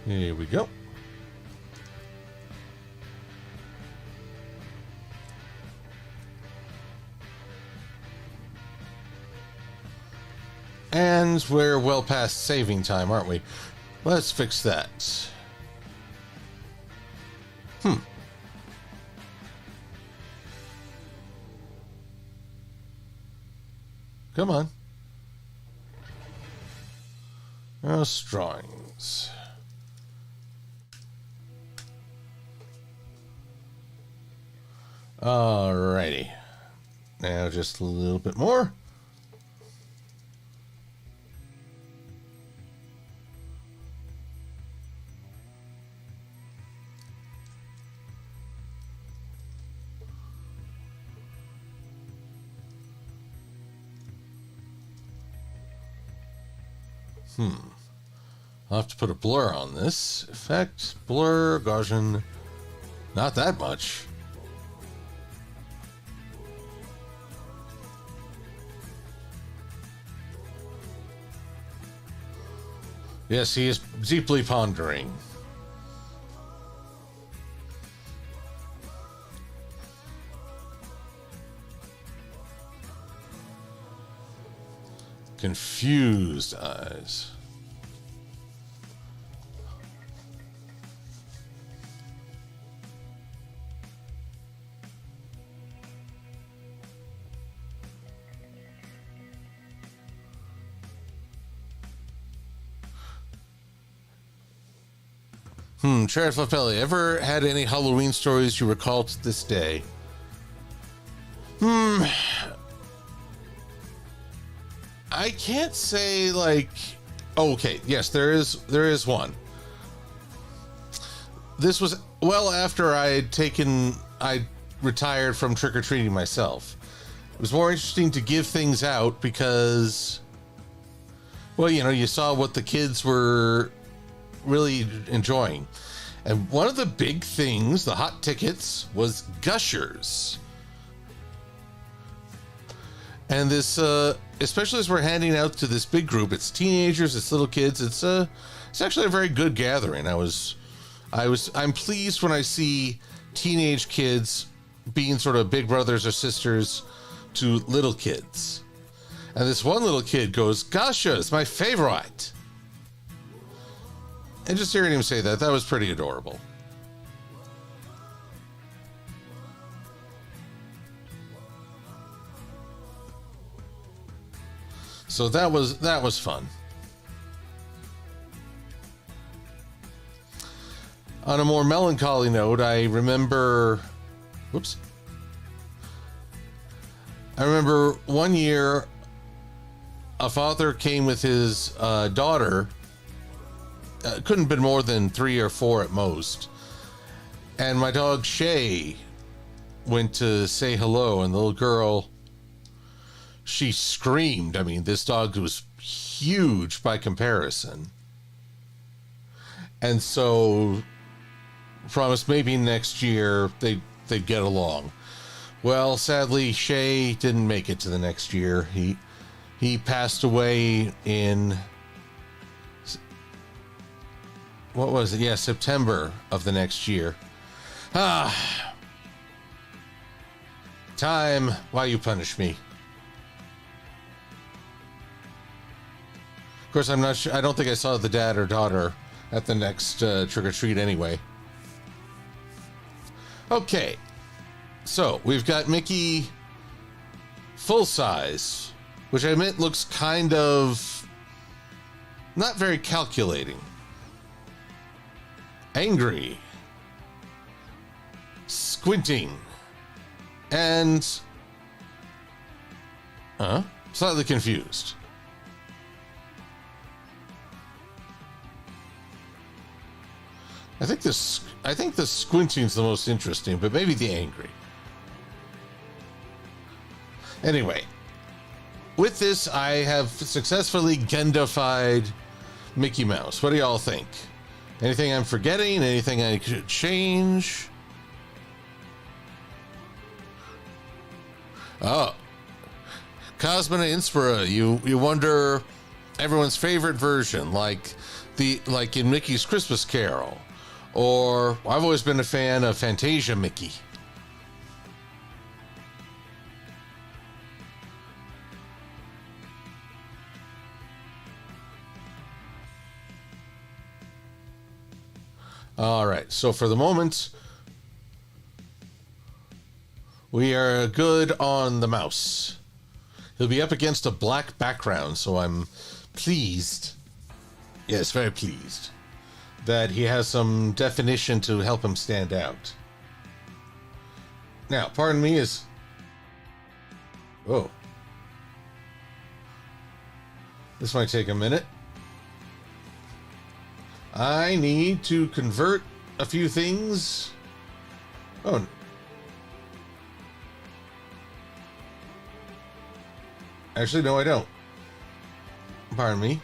Here we go. And we're well past saving time, aren't we? Let's fix that. Come on. Mouse drawings. Alrighty. Now just a little bit more. I'll have to put a blur on this. Effect, blur, Gaussian. Not that much. Yes, he is deeply pondering. Confused eyes. Sheriff Lapelli, ever had any Halloween stories you recall to this day? I can't say like... Okay, yes, there is one. This was well after I retired from trick-or-treating myself. It was more interesting to give things out because, well, you know, you saw what the kids were really enjoying. And one of the big things, the hot tickets, was gushers. And this, especially as we're handing out to this big group, it's teenagers, it's little kids. It's actually a very good gathering. I'm pleased when I see teenage kids being sort of big brothers or sisters to little kids. And this one little kid goes, "Gasha, it's my favorite." And just hearing him say that was pretty adorable. So that was fun. On a more melancholy note, I remember one year a father came with his daughter. Couldn't have been more than 3 or 4 at most. And my dog Shay went to say hello, and the little girl, she screamed. I mean, this dog was huge by comparison. And so promised maybe next year they'd get along. Well, sadly, Shay didn't make it to the next year. He passed away in... What was it? Yeah, September of the next year. Time, why you punish me? Of course, I'm not sure. I don't think I saw the dad or daughter at the next trick-or-treat anyway. Okay. So, we've got Mickey full size, which I admit looks kind of not very calculating. Angry, squinting, and slightly confused. I think the squinting's the most interesting, but maybe the angry. Anyway, with this, I have successfully Gendofied Mickey Mouse. What do y'all think? Anything I'm forgetting? Anything I could change? Oh, Cosmina Inspira. You wonder everyone's favorite version, like in Mickey's Christmas Carol, or I've always been a fan of Fantasia Mickey. All right, so for the moment, we are good on the mouse. He'll be up against a black background, so I'm pleased. Yes, very pleased that he has some definition to help him stand out. Now, pardon me, oh. This might take a minute. I need to convert a few things. Oh. Actually, no, I don't. Pardon me.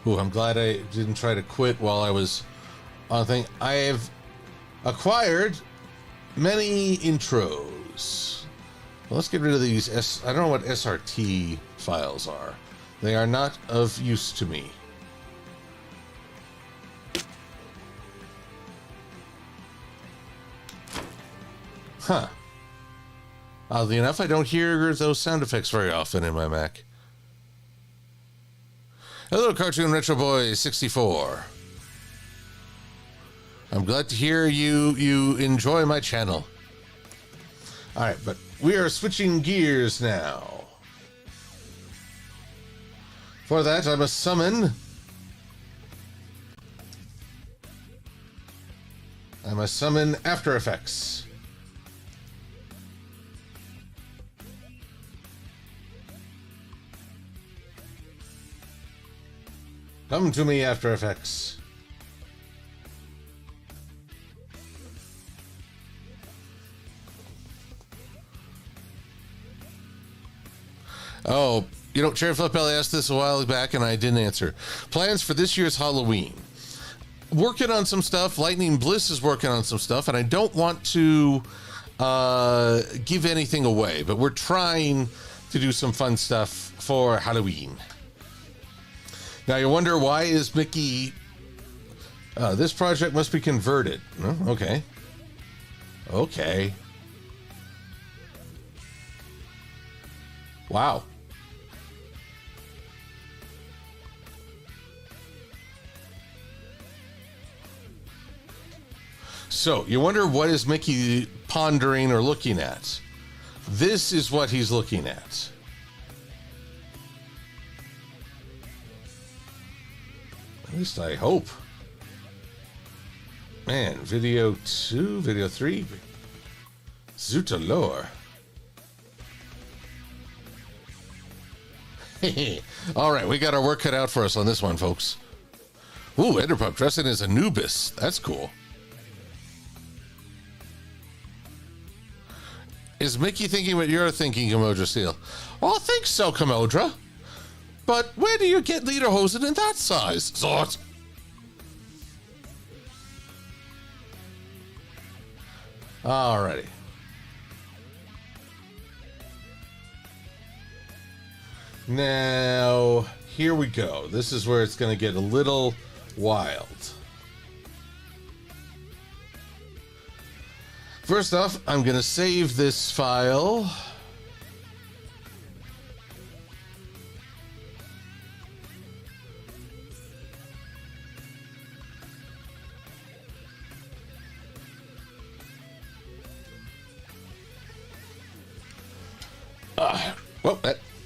Ooh, I'm glad I didn't try to quit while I was on thing. I have acquired many intros. Well, let's get rid of these. I don't know what SRT files are. They are not of use to me. Huh. Oddly enough, I don't hear those sound effects very often in my Mac. Hello, Cartoon Retro Boy 64. I'm glad to hear you enjoy my channel. All right, but we are switching gears now. For that, I must summon. After Effects. Come to me, After Effects. Oh, Cherry Flip Belly asked this a while back and I didn't answer. Plans for this year's Halloween. Working on some stuff. Lightning Bliss is working on some stuff, and I don't want to give anything away, but we're trying to do some fun stuff for Halloween. Now, you wonder, why is Mickey... this project must be converted. Oh, okay. Okay. Wow. So, you wonder, what is Mickey pondering or looking at? This is what he's looking at. At least I hope. Man, video 2, video 3. Zutalore. All right, we got our work cut out for us on this one, folks. Ooh, Enderpup dressing as Anubis. That's cool. Is Mickey thinking what you're thinking, Kamodra Steel? Well, I think so, Kamodra. But where do you get lederhosen in that size, Zort? Alrighty. Now, here we go. This is where it's going to get a little wild. First off, I'm going to save this file.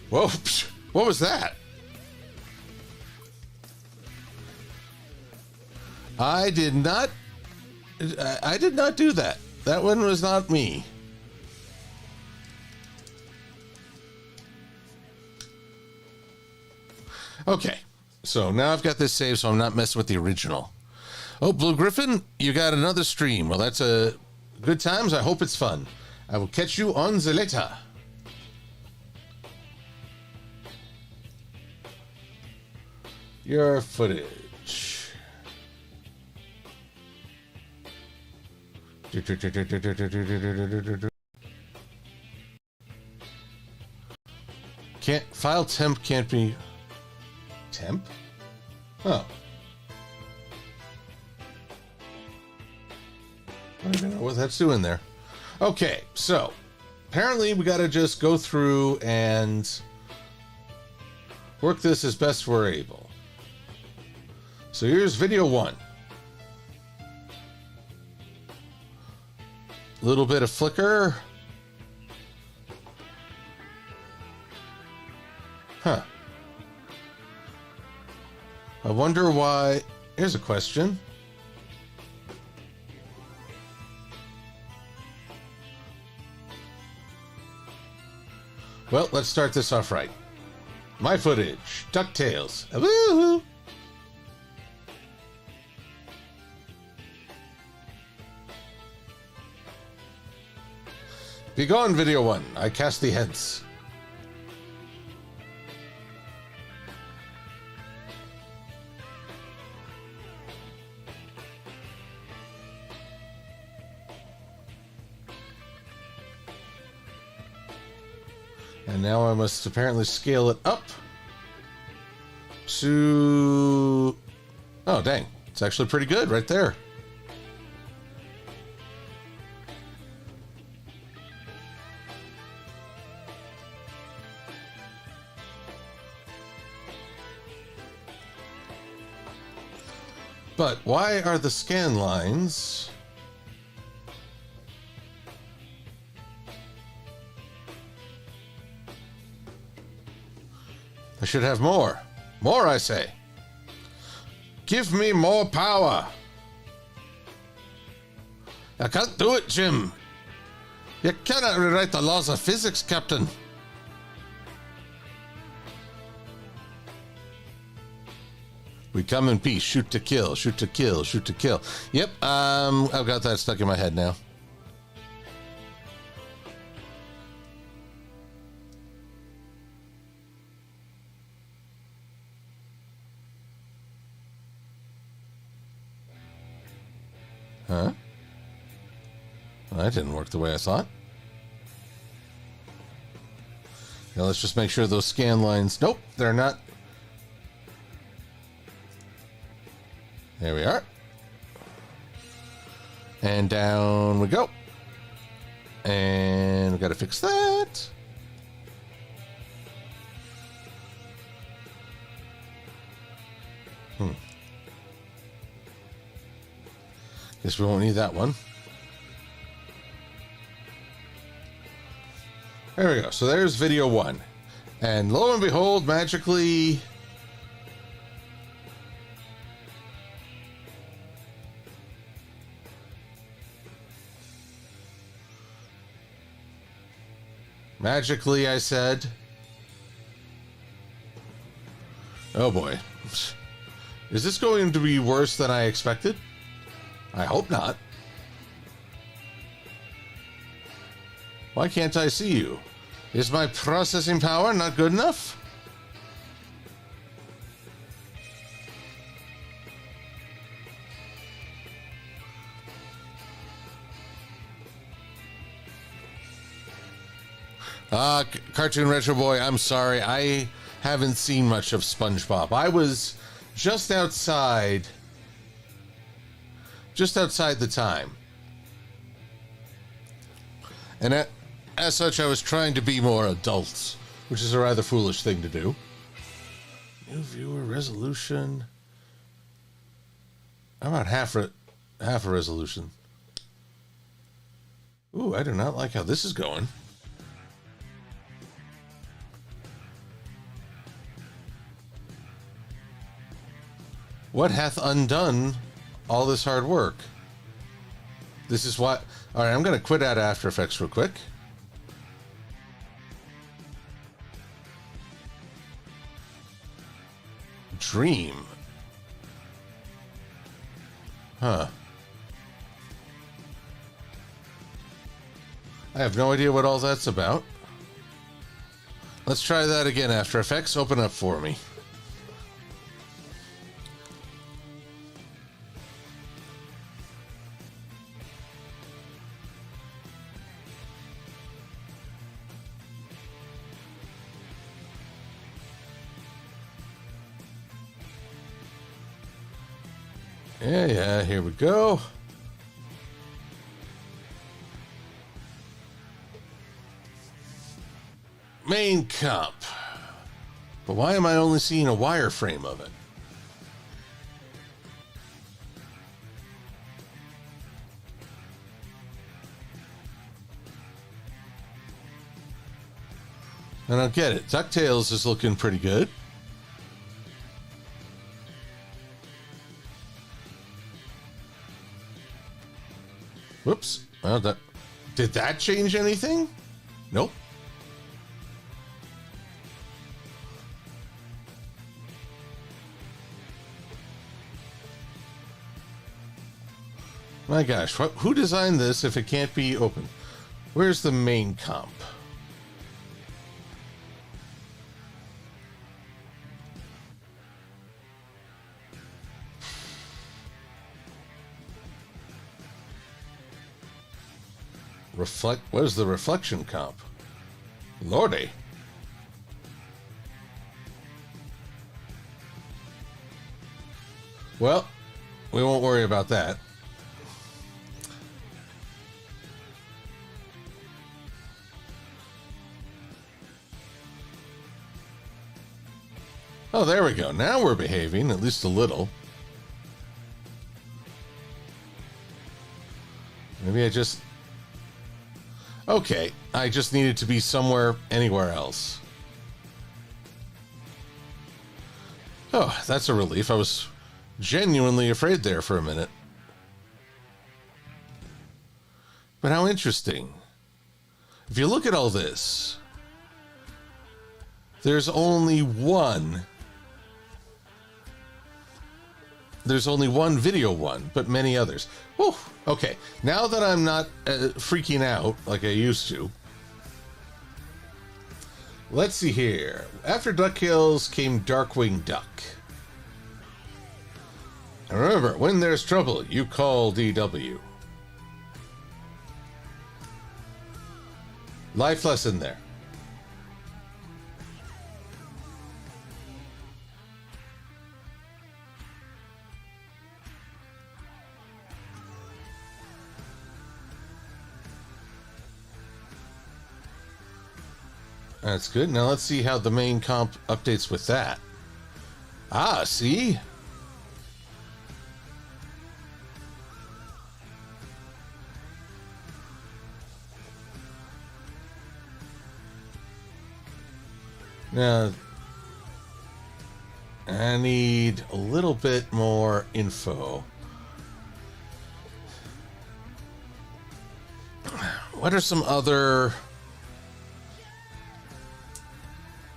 Whoa, what was that? I did not do that. That one was not me. Okay, so now I've got this saved, so I'm not messing with the original. Oh, Blue Griffin, you got another stream. Well, that's a good times. I hope it's fun. I will catch you on the later. Your footage. File temp can't be temp? Oh. I don't even know what that's doing there. Okay, so apparently we got to just go through and work this as best we're able. So here's video 1. Little bit of flicker. Huh. I wonder why. Here's a question. Well, let's start this off right. My footage. DuckTales. Woohoo! Begone, video 1. I cast thee hence. And now I must apparently scale it up to... Oh, dang. It's actually pretty good right there. But why are the scan lines... I should have more. More, I say. Give me more power. I can't do it, Jim. You cannot rewrite the laws of physics, Captain. We come in peace. Shoot to kill. Shoot to kill. Shoot to kill. Yep. I've got that stuck in my head now. Huh? Well, that didn't work the way I thought. Now let's just make sure those scan lines... Nope, they're not. There we are. And down we go. And we got to fix that. Guess we won't need that one. There we go. So there's video 1. And lo and behold, magically... Magically, I said... Oh boy. Is this going to be worse than I expected? I hope not. Why can't I see you? Is my processing power not good enough? Cartoon Retro Boy, I'm sorry. I haven't seen much of SpongeBob. I was just outside the time. And as such, I was trying to be more adult, which is a rather foolish thing to do. New viewer resolution. How about half a resolution? Ooh, I do not like how this is going. What hath undone all this hard work? This is what... All right, I'm going to quit out After Effects real quick. Dream. Huh. I have no idea what all that's about. Let's try that again, After Effects. Open up for me. Yeah, here we go. Main comp. But why am I only seeing a wireframe of it? I don't get it. DuckTales is looking pretty good. Whoops. Well, did that change anything? Nope. My gosh, who designed this if it can't be open? Where's the main comp? What is the reflection comp? Lordy. Well, we won't worry about that. Oh, there we go. Now we're behaving, at least a little. Maybe I just... Okay, I just needed to be anywhere else. Oh, that's a relief. I was genuinely afraid there for a minute. But how interesting. If you look at all this, there's only one video one, but many others. Whew. Okay, now that I'm not freaking out like I used to, let's see here. After DuckTales came Darkwing Duck. And remember, when there's trouble, you call DW. Life lesson there. That's good. Now let's see how the main comp updates with that. Ah, see? Now, I need a little bit more info. What are some other...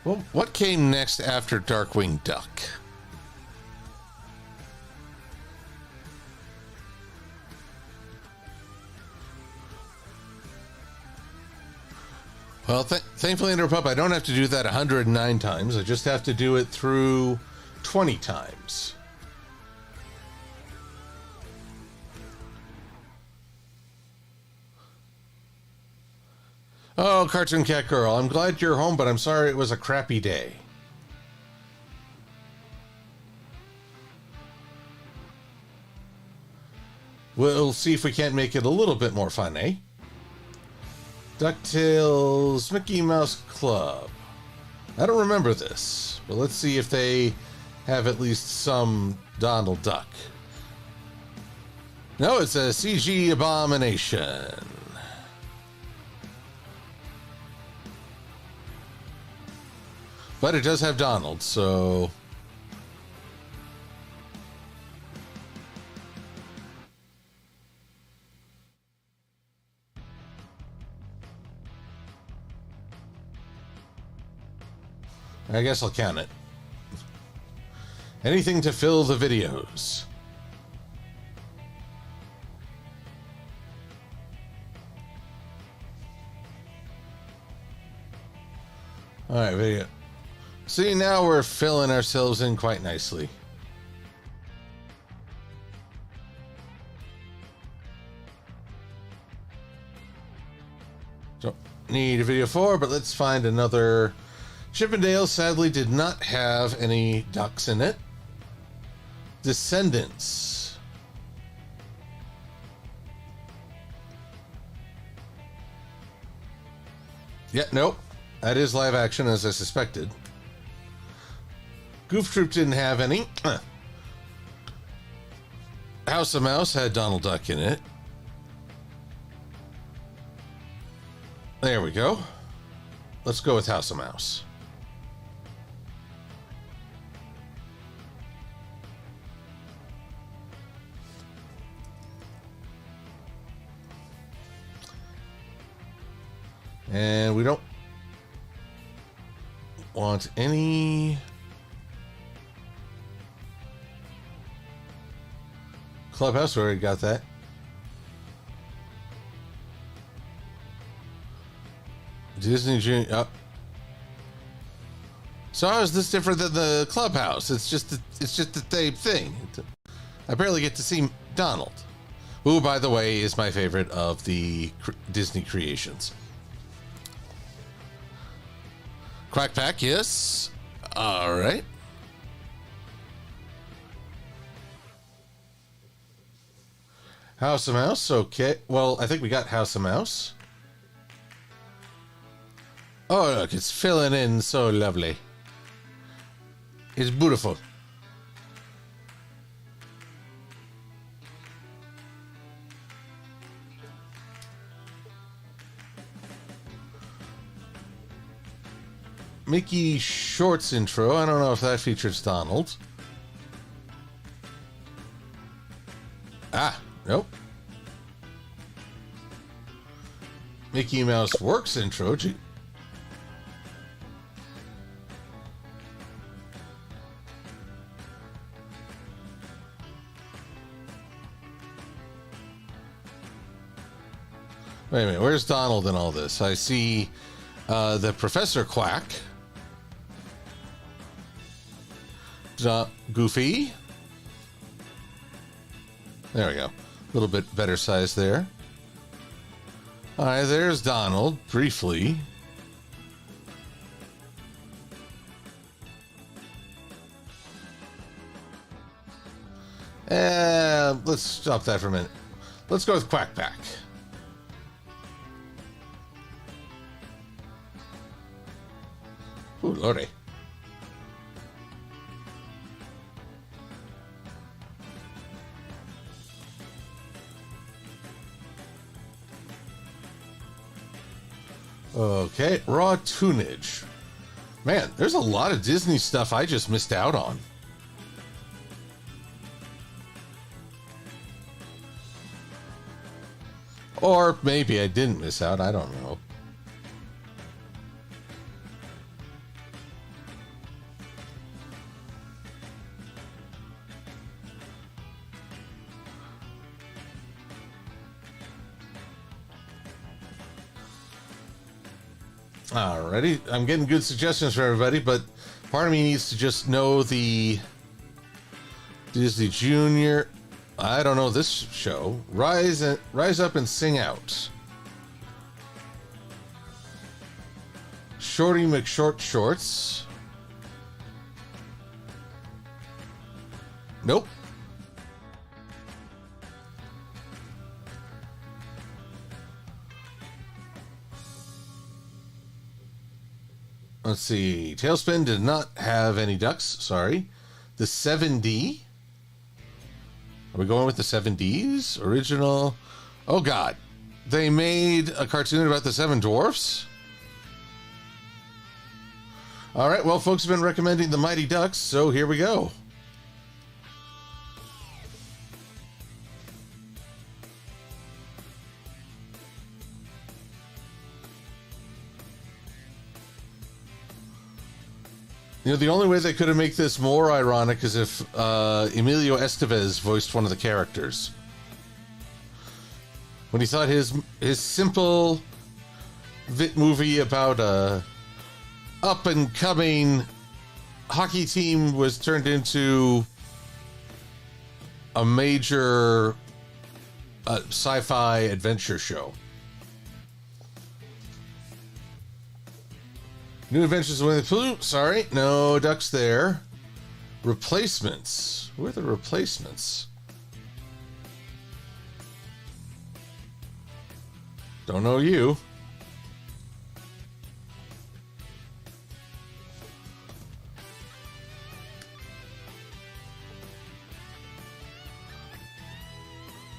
Well, what came next after Darkwing Duck? Well, thankfully in Republic, I don't have to do that 109 times. I just have to do it through 20 times. Oh, Cartoon Cat Girl, I'm glad you're home, but I'm sorry it was a crappy day. We'll see if we can't make it a little bit more fun, eh? DuckTales Mickey Mouse Club. I don't remember this, but let's see if they have at least some Donald Duck. No, it's a CG abomination. But it does have Donald, so... I guess I'll count it. Anything to fill the videos. All right, video. See, now we're filling ourselves in quite nicely. Don't need a video 4, but let's find another. Chippendale sadly did not have any ducks in it. Descendants. Yeah, nope. That is live action, as I suspected. Goof Troop didn't have any. House of Mouse had Donald Duck in it. There we go. Let's go with House of Mouse. And we don't want any Clubhouse. We already got that. Disney Junior. Oh. So how is this different than the Clubhouse? It's just the same thing. I barely get to see Donald, who, by the way, is my favorite of the Disney creations. Quack Pack, yes. All right. House of Mouse, okay. Well, I think we got House of Mouse. Oh, look, it's filling in so lovely. It's beautiful. Mickey Shorts intro. I don't know if that features Donald. Ah, nope. Mickey Mouse Works intro. Gee. Wait a minute, where's Donald in all this? I see the Professor Quack. Goofy. There we go. A little bit better size there. All right, there's Donald, briefly. And let's stop that for a minute. Let's go with Quack Pack. Ooh, lordy. Okay, raw tunage. Man, there's a lot of Disney stuff I just missed out on. Or maybe I didn't miss out, I don't know. Alrighty, I'm getting good suggestions from everybody, but part of me needs to just know the Disney Junior. I don't know this show. Rise Up and Sing Out. Shorty McShort Shorts. Nope. Let's see. Tailspin did not have any ducks. Sorry. The 7D. Are we going with the 7Ds? Original. Oh, God. They made a cartoon about the Seven Dwarfs? All right. Well, folks have been recommending the Mighty Ducks, so here we go. You know, the only way they could have made this more ironic is if Emilio Estevez voiced one of the characters. When he thought his simple Vit movie about a up-and-coming hockey team was turned into a major sci-fi adventure show. New Adventures of Winnie the Pooh. Sorry, no ducks there. Replacements. Who are the replacements? Don't know you.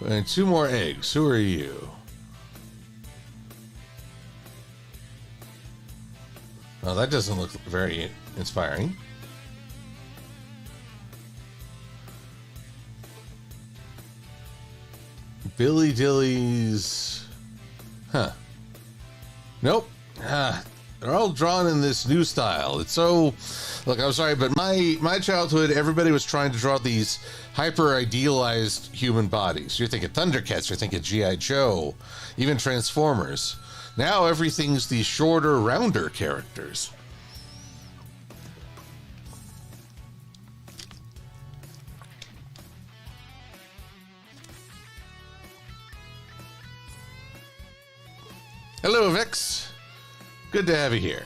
And 2 more eggs. Who are you? Well, that doesn't look very inspiring. Billy Dilly's... Huh. Nope. They're all drawn in this new style. It's so... Look, I'm sorry, but my childhood, everybody was trying to draw these hyper-idealized human bodies. You're thinking Thundercats, you're thinking G.I. Joe, even Transformers. Now everything's these shorter, rounder characters. Hello, Vex. Good to have you here.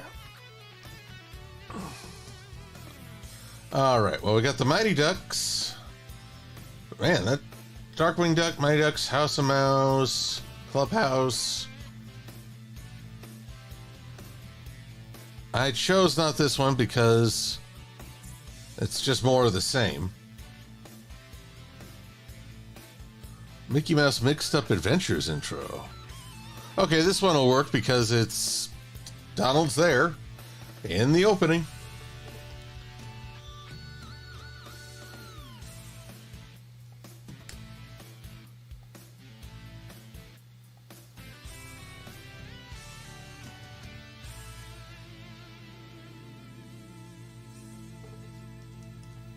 All right, well, we got the Mighty Ducks. Man, that Darkwing Duck, Mighty Ducks, House of Mouse, Clubhouse. I chose not this one because it's just more of the same. Mickey Mouse Mixed Up Adventures intro. Okay, this one will work because it's Donald's there in the opening.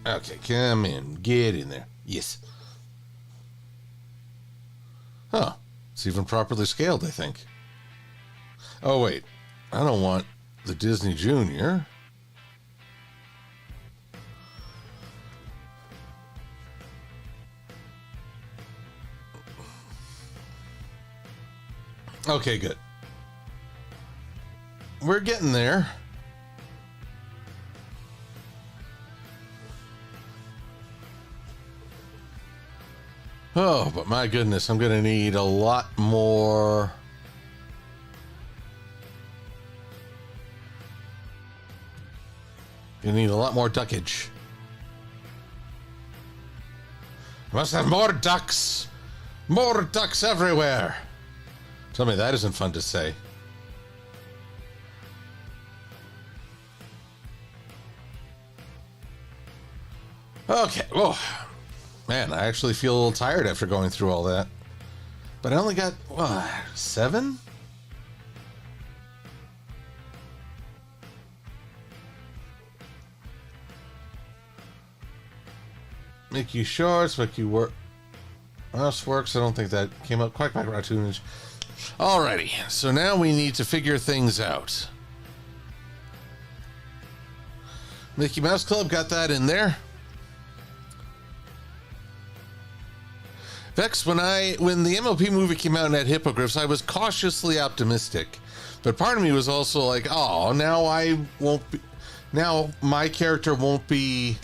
Okay, come in. Get in there. Yes. Huh. It's even properly scaled, I think. Oh, wait. I don't want the Disney Junior. Okay, good. We're getting there. Oh, but my goodness, I'm going to need a lot more. You need a lot more duckage. Must have more ducks. More ducks everywhere. Tell me that isn't fun to say. Okay, whoa. Man, I actually feel a little tired after going through all that. But I only got, what, 7? Make you shorts, make you work. Mouse works. I don't think that came up quite by cartoonish. Alrighty, so now we need to figure things out. Mickey Mouse Club, got that in there. Vex, when the MLP movie came out and had hippogriffs, I was cautiously optimistic. But part of me was also like, oh, now my character won't be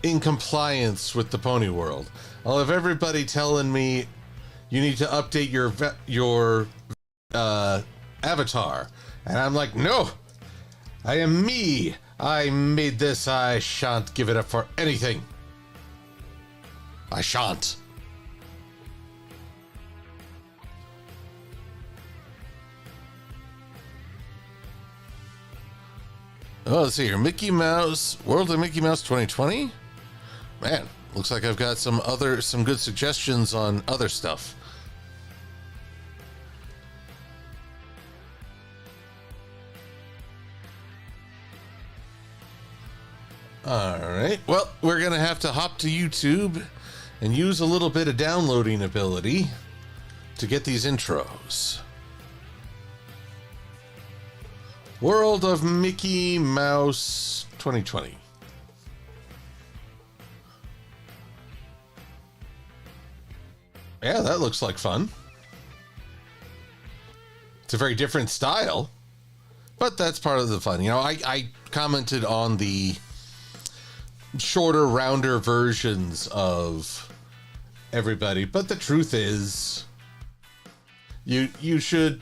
in compliance with the pony world. I'll have everybody telling me you need to update your avatar. And I'm like, no, I am me. I made this. I shan't give it up for anything. I shan't. Oh, let's see here. Mickey Mouse, World of Mickey Mouse 2020. Man, looks like I've got some good suggestions on other stuff. All right. Well, we're going to have to hop to YouTube and use a little bit of downloading ability to get these intros. World of Mickey Mouse 2020. Yeah, that looks like fun. It's a very different style, but that's part of the fun. You know, I commented on the shorter, rounder versions of everybody, but the truth is, you should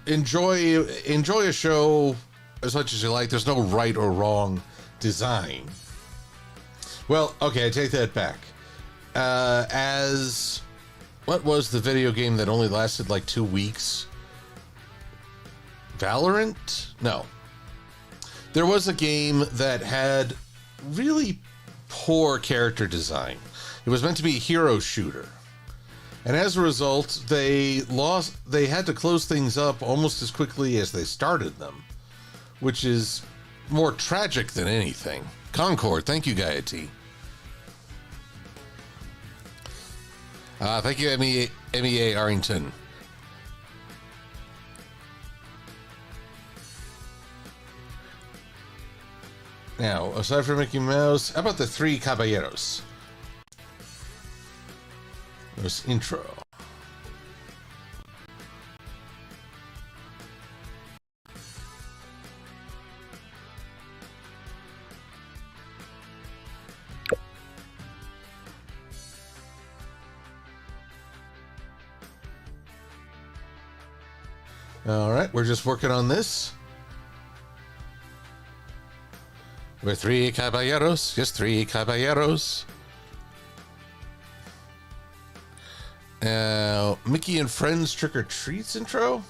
enjoy a show as much as you like. There's no right or wrong design. Well, okay, I take that back. What was the video game that only lasted like 2 weeks? Valorant? No. There was a game that had really poor character design. It was meant to be a hero shooter. And as a result, they had to close things up almost as quickly as they started them, which is more tragic than anything. Concord, thank you, Gaiety. Thank you, MEA Arrington. Now, aside from Mickey Mouse, how about the Three Caballeros? There's intro. All right, we're just working on this. We're three caballeros, just three caballeros. Now, Mickey and Friends Trick or Treats intro.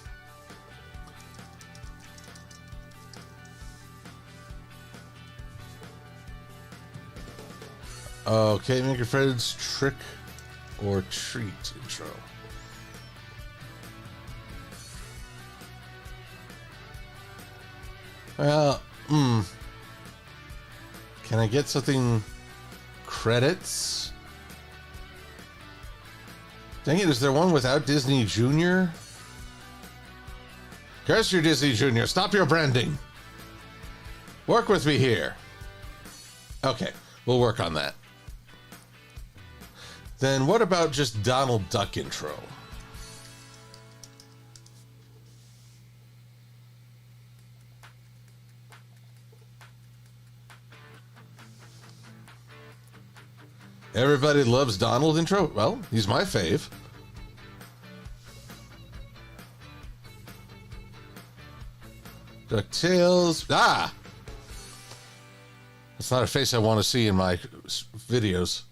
Okay, Mickey and Friends Trick or Treat intro. Well, Can I get something? Credits? Dang it, is there one without Disney Junior? Curse your Disney Junior. Stop your branding. Work with me here. Okay, we'll work on that. Then what about just Donald Duck intro? Everybody loves Donald intro? Well, he's my fave. DuckTales. Ah! That's not a face I want to see in my videos.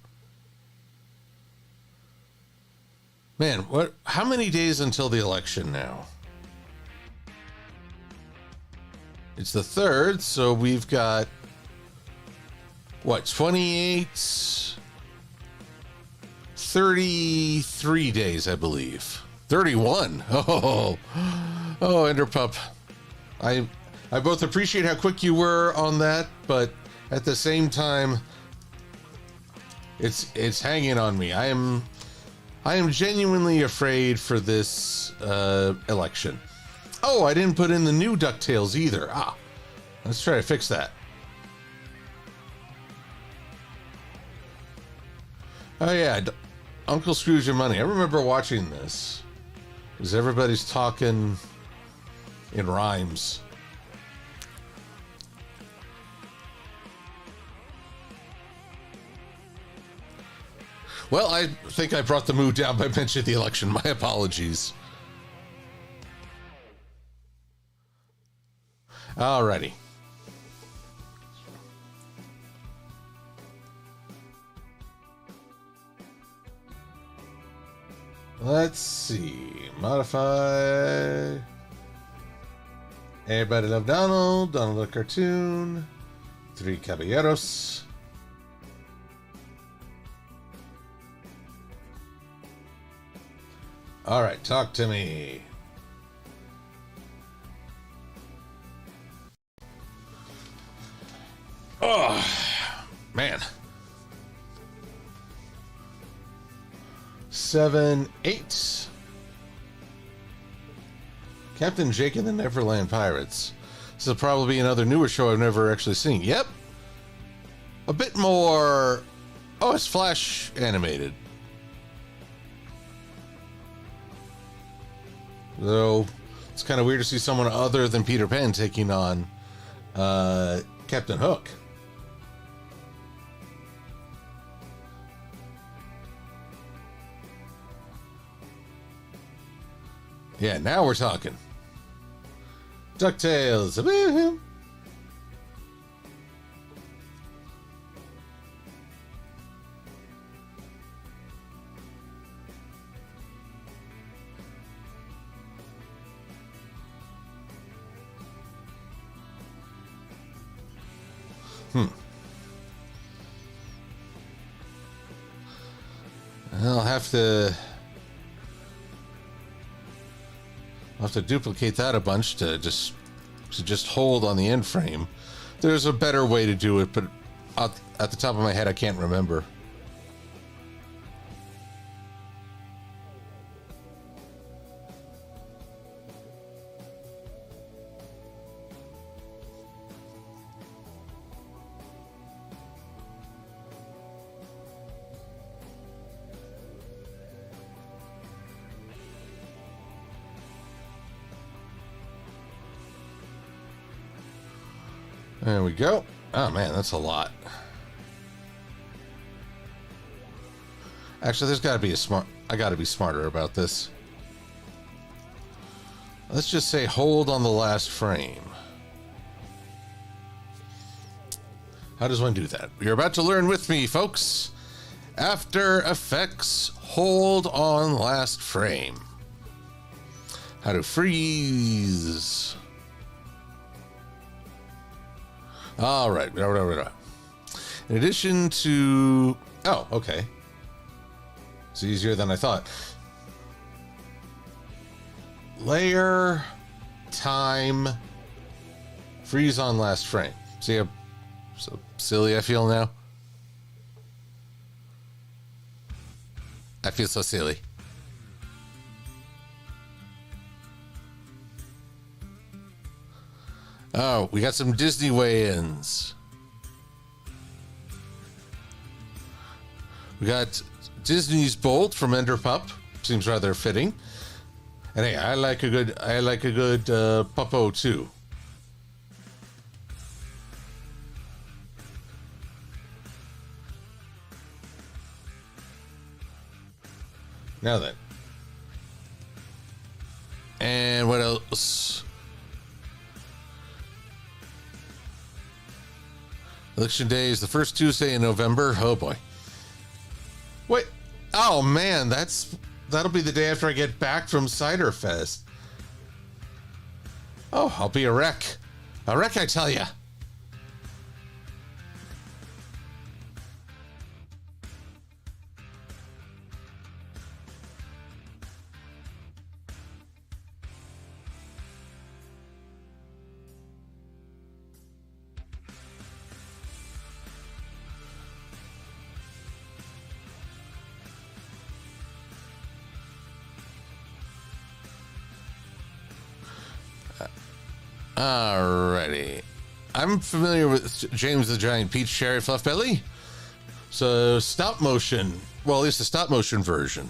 Man, what? How many days until the election now? It's the 3rd, so we've got, what, 28... 33 days, I believe. 31. Oh, Enderpup. I both appreciate how quick you were on that, but at the same time, it's hanging on me. I am genuinely afraid for this election. Oh, I didn't put in the new DuckTales either. Let's try to fix that. Oh yeah. Uncle Scrooge and Money. I remember watching this because everybody's talking in rhymes. Well, I think I brought the mood down by mentioning the election. My apologies. Alrighty. Let's see. Modify. Everybody love Donald. Donald the cartoon. Three Caballeros. All right, talk to me. Oh. Man. 7, 8. Captain Jake and the Neverland Pirates. This will probably be another newer show I've never actually seen. Yep. A bit more... Oh, it's Flash animated. Though, it's kind of weird to see someone other than Peter Pan taking on Captain Hook. Yeah, now we're talking. DuckTales. Woo-hoo. I'll have to duplicate that a bunch to just hold on the end frame. There's a better way to do it, but at the top of my head, I can't remember. There we go. Oh man, that's a lot. Actually, there's got to be I got to be smarter about this. Let's just say hold on the last frame. How does one do that? You're about to learn with me, folks. After Effects, hold on last frame. How to freeze. All right. In addition to... Oh, okay. It's easier than I thought. Layer, time, freeze on last frame. See how so silly I feel now? I feel so silly. Oh, we got some Disney weigh-ins. We got Disney's Bolt from Ender Pup. Seems rather fitting. And hey, I like a good Puppo too. Now then. And what else? Election Day is the first Tuesday in November. Oh boy. Wait. Oh man, that'll be the day after I get back from Cider Fest. Oh, I'll be a wreck. A wreck, I tell ya. Alrighty. I'm familiar with James the Giant Peach Cherry Fluff Belly. So stop motion. Well, at least the stop motion version.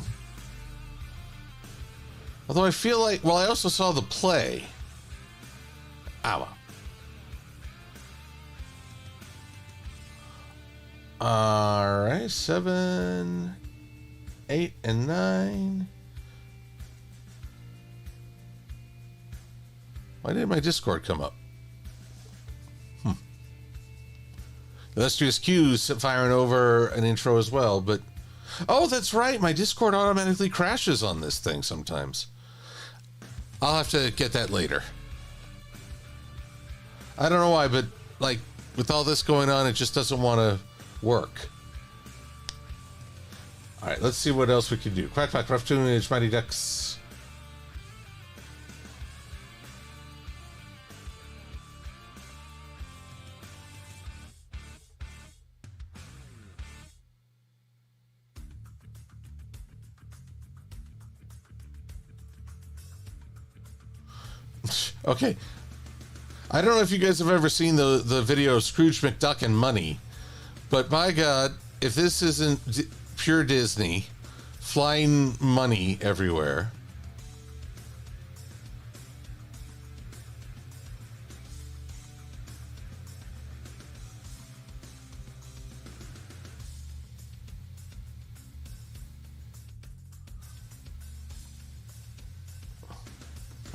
Although I feel like, well, I also saw the play. Ow. Alright, 7, 8, and 9. Why did my Discord come up? Illustrious Q's firing over an intro as well, but... Oh, that's right, my Discord automatically crashes on this thing sometimes. I'll have to get that later. I don't know why, but, like, with all this going on, it just doesn't want to work. Alright, let's see what else we can do. Quack, quack, rough tunage, Mighty Ducks... Okay. I don't know if you guys have ever seen the video of Scrooge McDuck and Money, but my God, if this isn't pure Disney, flying money everywhere.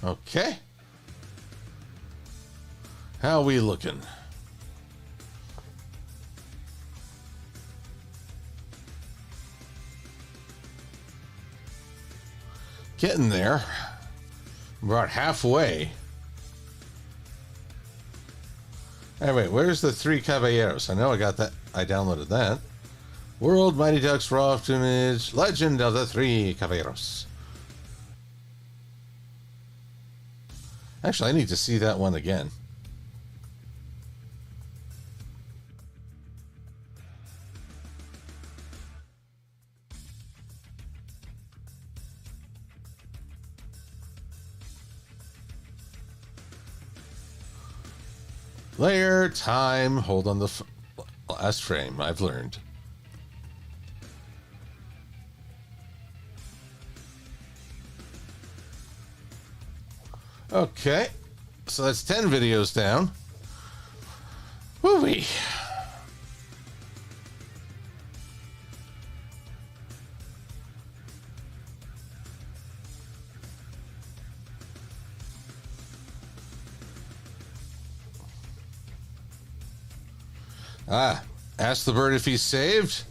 Okay. How we looking? Getting there. About halfway. Hey, wait, where's the three caballeros? I know I got that. I downloaded that. World Mighty Ducks Raw Image Legend of the Three Caballeros. Actually, I need to see that one again. Layer time. Hold on the last frame. I've learned. Okay. So that's 10 videos down. Woo-wee. Ask the bird if he's saved.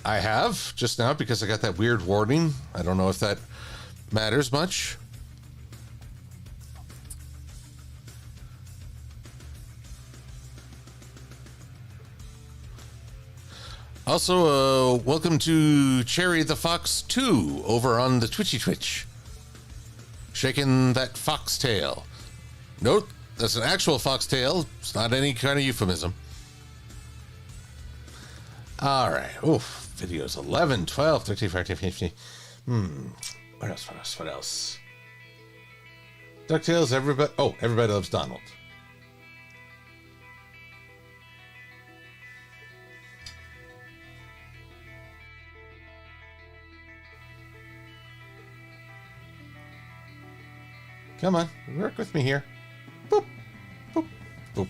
I have just now because I got that weird warning. I don't know if that matters much. Also, welcome to Cherry the Fox 2 over on the Twitch. Shaking that foxtail. Note, that's an actual foxtail. It's not any kind of euphemism. All right. Oof. Videos 11, 12, 13, 14, 15. What else? DuckTales, everybody. Oh, everybody loves Donald. Come on, work with me here. Boop, boop, boop.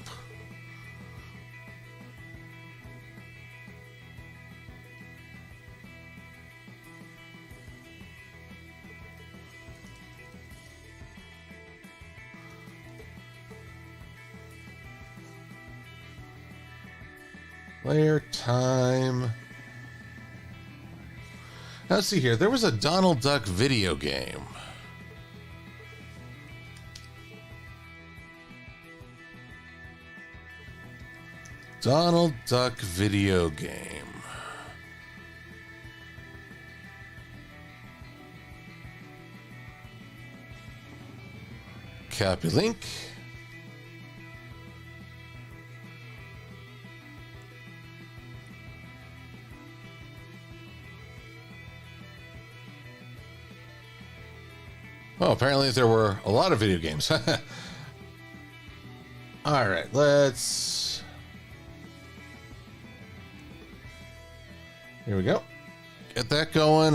Layer time. Now, let's see here. There was a Donald Duck video game. Donald Duck video game. Copy link. Oh, apparently there were a lot of video games. All right, let's... Here we go. Get that going.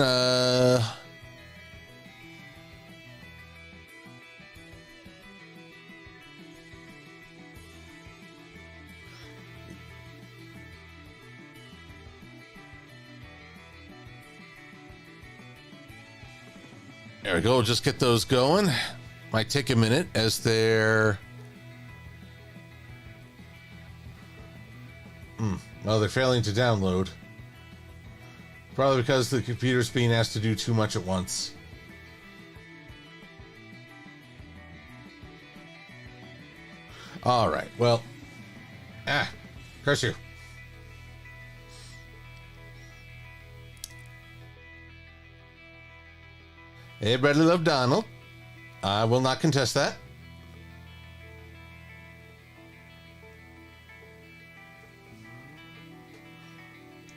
There we go. Just get those going. Might take a minute as they're... Well, they're failing to download. Probably because the computer's being asked to do too much at once. All right. Well. Curse you. Everybody love Donald. I will not contest that.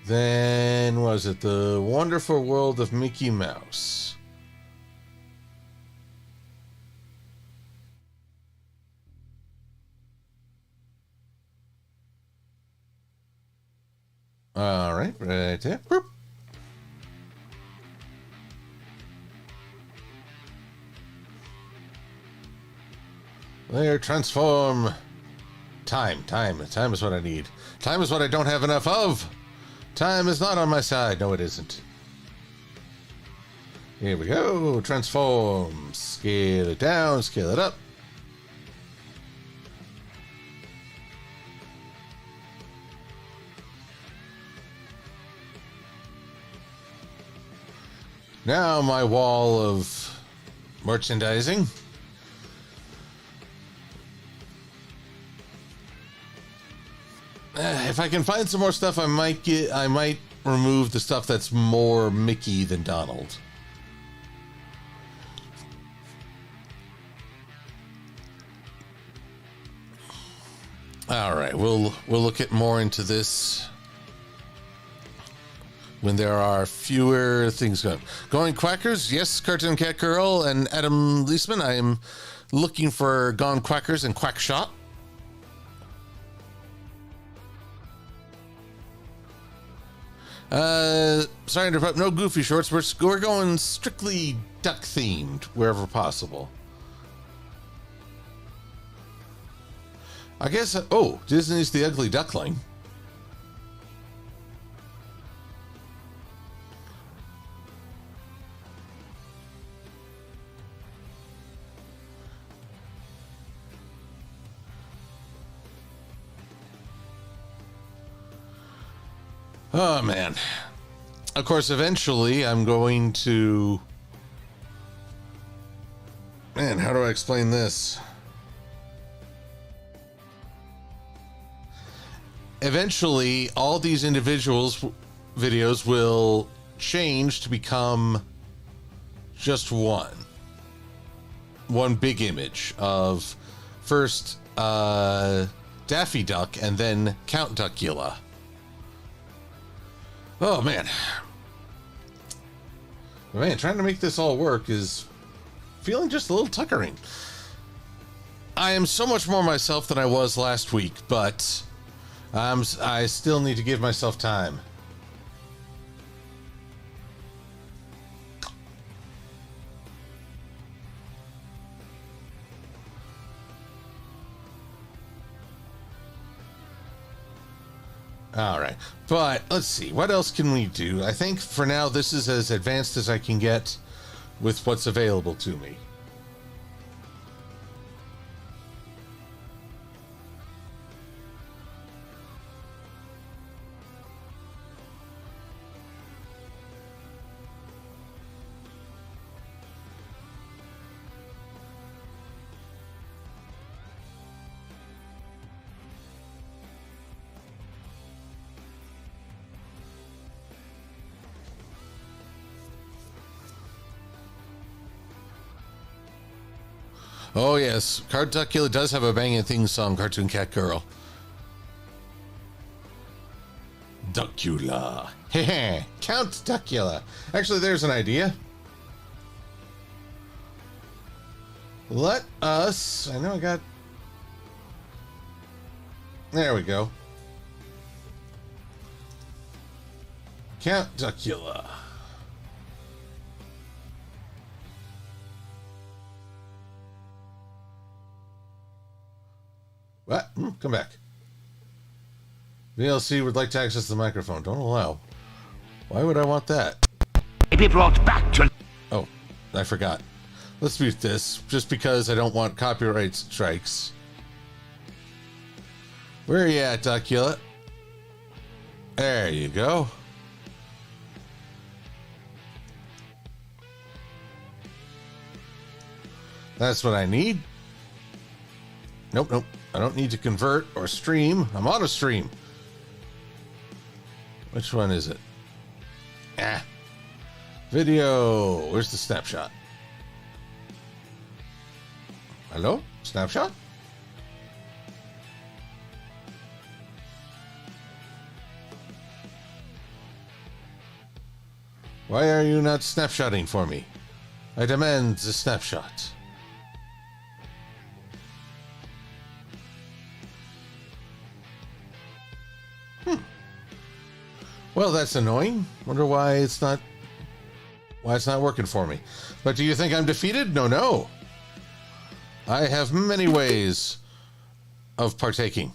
Then, was it The Wonderful World of Mickey Mouse? All right, right there. Boop. There, transform. Time is what I need. Time is what I don't have enough of. Time is not on my side. No, it isn't. Here we go. Transform. Scale it down, scale it up. Now my wall of merchandising. If I can find some more stuff, I might remove the stuff that's more Mickey than Donald. All right, we'll look at more into this when there are fewer things going. Going Quackers, yes, Cartoon Cat Girl and Adam Leisman. I am looking for Gone Quackers and Quack Shot. Sorry to interrupt. No Goofy shorts. We're going strictly duck themed wherever possible. I guess. Oh, Disney's The Ugly Duckling. Oh, man. Of course, eventually I'm going to... Man, how do I explain this? Eventually, all these individuals' videos will change to become just one big image of first Daffy Duck and then Count Duckula. Oh, man. Man, trying to make this all work is feeling just a little tuckering. I am so much more myself than I was last week, but I still need to give myself time. All right, but let's see. What else can we do? I think for now, this is as advanced as I can get with what's available to me. Oh, yes. Count Duckula does have a banging theme song, Cartoon Cat Girl. Duckula. Heh, Count Duckula. Actually, there's an idea. Let us... I know I got... There we go. Count Duckula. What? Come back. VLC would like to access the microphone. Don't allow. Why would I want that? Be brought back to... Oh, I forgot. Let's mute this, just because I don't want copyright strikes. Where are you at, Duckula? There you go. That's what I need. Nope. I don't need to convert or stream. I'm on a stream. Which one is it? Video. Where's the snapshot? Hello? Snapshot? Why are you not snapshotting for me? I demand the snapshot. Well, that's annoying. Wonder why it's not working for me. But do you think I'm defeated? No. I have many ways of partaking.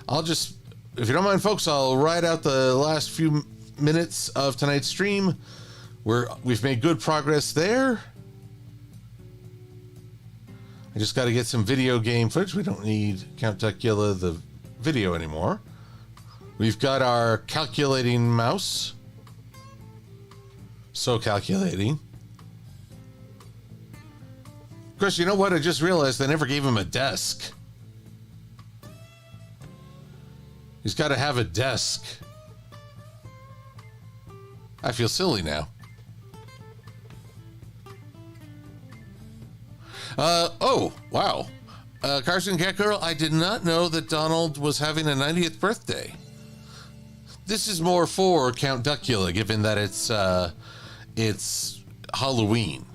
If you don't mind, folks, I'll ride out the last few minutes of tonight's stream. We've made good progress there. I just got to get some video game footage. We don't need Count Duckula, the video, anymore. We've got our calculating mouse. So calculating. Of course, you know what? I just realized they never gave him a desk. He's got to have a desk. I feel silly now. Oh, wow. Carson Cat Girl, I did not know that Donald was having a 90th birthday. This is more for Count Duckula, given that it's Halloween.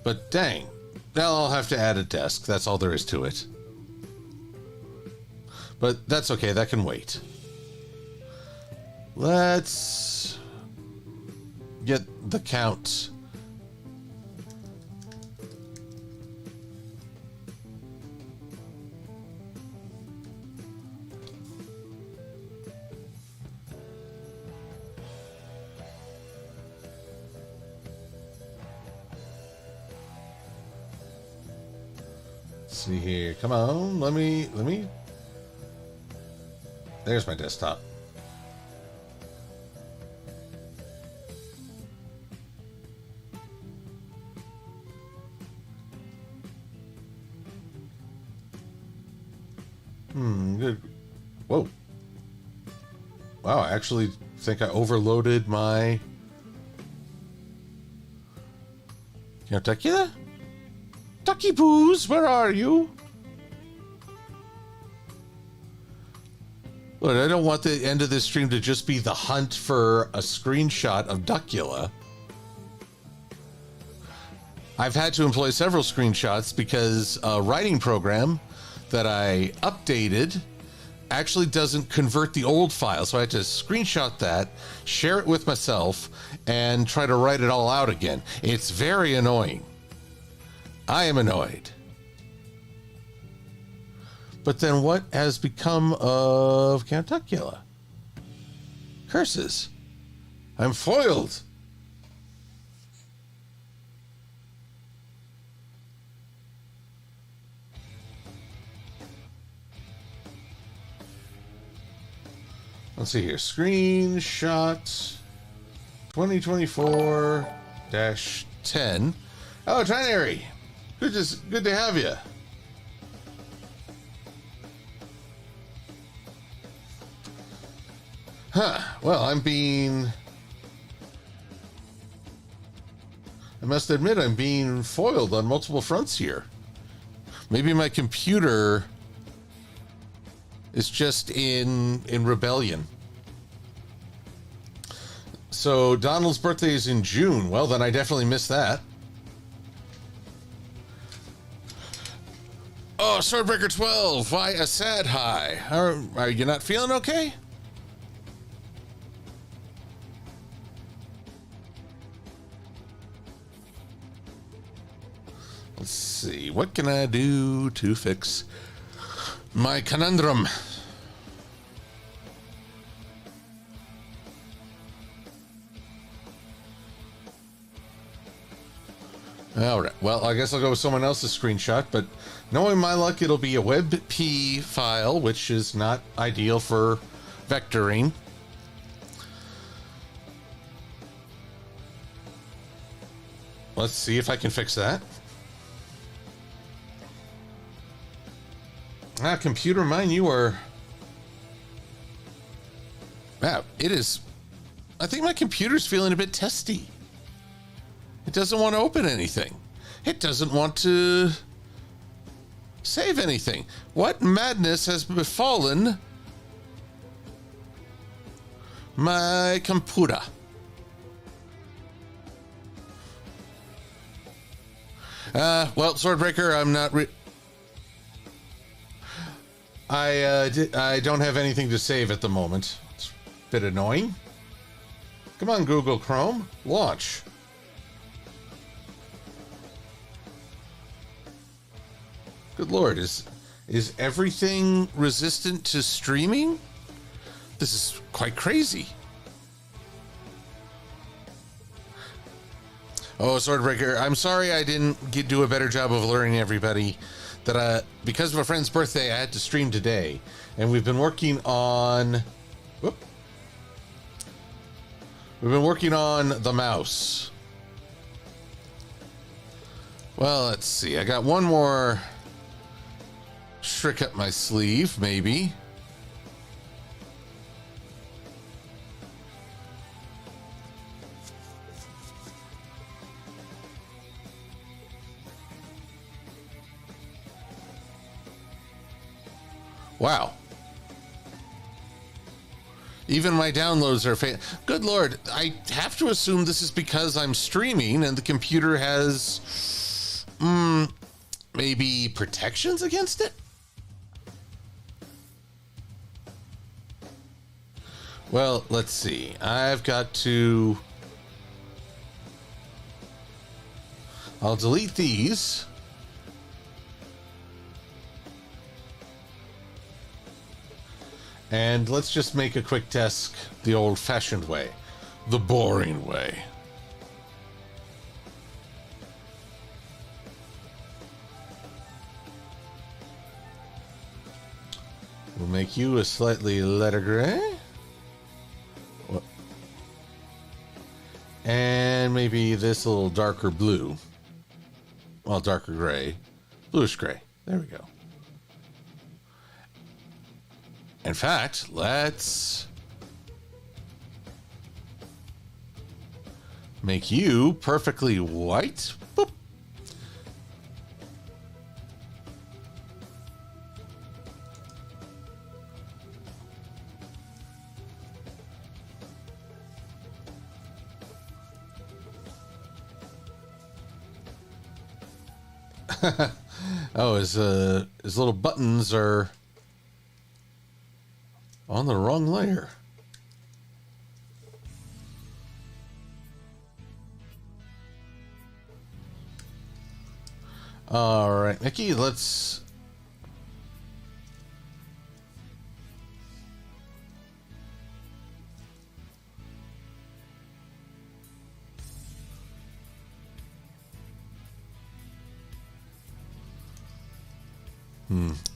But dang, now I'll have to add a desk. That's all there is to it. But that's okay, that can wait. Let's get the count. Let's see here. Come on, let me. There's my desktop. Good. Whoa. Wow, I actually think I overloaded my... Count Duckula? Ducky Boos, where are you? Look, I don't want the end of this stream to just be the hunt for a screenshot of Duckula. I've had to employ several screenshots because a writing program that I updated actually doesn't convert the old file. So I had to screenshot that, share it with myself, and try to write it all out again. It's very annoying. I am annoyed. But then what has become of Count Duckula? Curses. I'm foiled. Let's see here. Screenshot 2024-10. Oh, Trinary. Good to have you. Huh. Well, I must admit I'm being foiled on multiple fronts here. Maybe my computer is just in rebellion. So Donald's birthday is in June. Well, then I definitely missed that. Oh, Swordbreaker 12. Why a sad high? Are you not feeling okay? Let's see. What can I do to fix my conundrum? All right. Well, I guess I'll go with someone else's screenshot, but knowing my luck, it'll be a WebP file, which is not ideal for vectoring. Let's see if I can fix that. Computer mine, you are... Wow, it is... I think my computer's feeling a bit testy. It doesn't want to open anything. It doesn't want to save anything. What madness has befallen my computer? Well, Swordbreaker, I'm not I don't have anything to save at the moment. It's a bit annoying. Come on, Google Chrome. Launch. Good Lord, is everything resistant to streaming? This is quite crazy. Oh, Swordbreaker, I'm sorry I didn't do a better job of alerting everybody that because of a friend's birthday, I had to stream today. And we've been working on... Whoop. We've been working on the mouse. Well, let's see. I got one more trick up my sleeve, maybe. Wow. Even my downloads are Good Lord, I have to assume this is because I'm streaming and the computer has maybe protections against it? Well, let's see. I've got to... I'll delete these. And let's just make a quick test the old-fashioned way. The boring way. We'll make you a slightly lighter gray. And maybe this a little darker blue. Well, darker gray. Bluish gray. There we go. In fact, let's make you perfectly white. Boop. Oh, his little buttons are on the wrong layer. All right, Mickey, let's...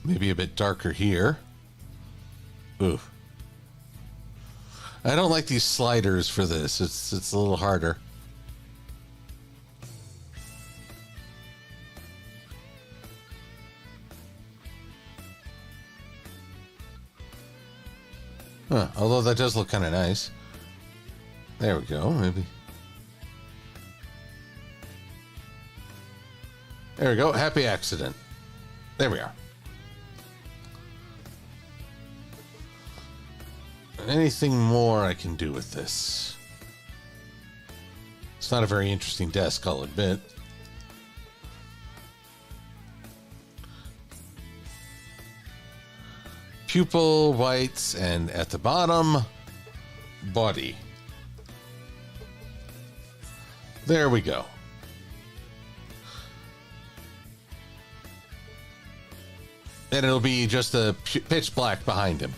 Maybe a bit darker here. Ooh. I don't like these sliders for this. It's a little harder. Huh, although that does look kind of nice. There we go, maybe. There we go, happy accident. There we are. Anything more I can do with this? It's not a very interesting desk, I'll admit. Pupil, whites, and at the bottom, body. There we go. And it'll be just a pitch black behind him.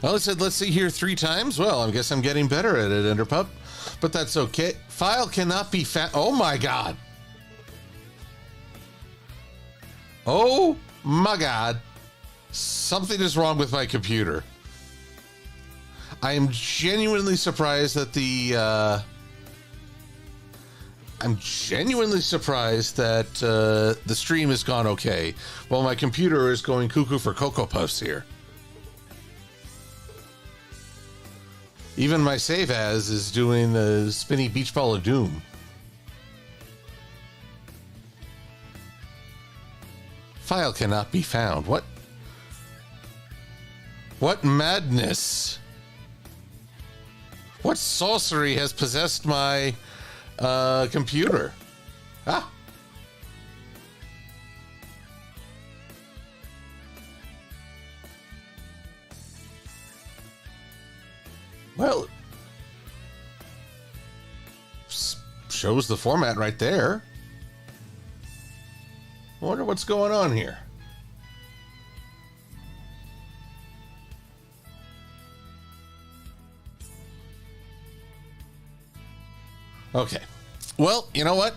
Well, it said, let's see here 3 times. Well, I guess I'm getting better at it, Enderpup. But that's okay. File cannot be found. Oh, my God. Oh, my God. Something is wrong with my computer. I am genuinely surprised that the stream has gone okay, while my computer is going cuckoo for Cocoa Puffs here. Even my save as is doing the spinny beach ball of doom. File cannot be found. What? What madness? What sorcery has possessed my computer? Ah. shows the format right there. I wonder what's going on here. Okay. Well, you know what?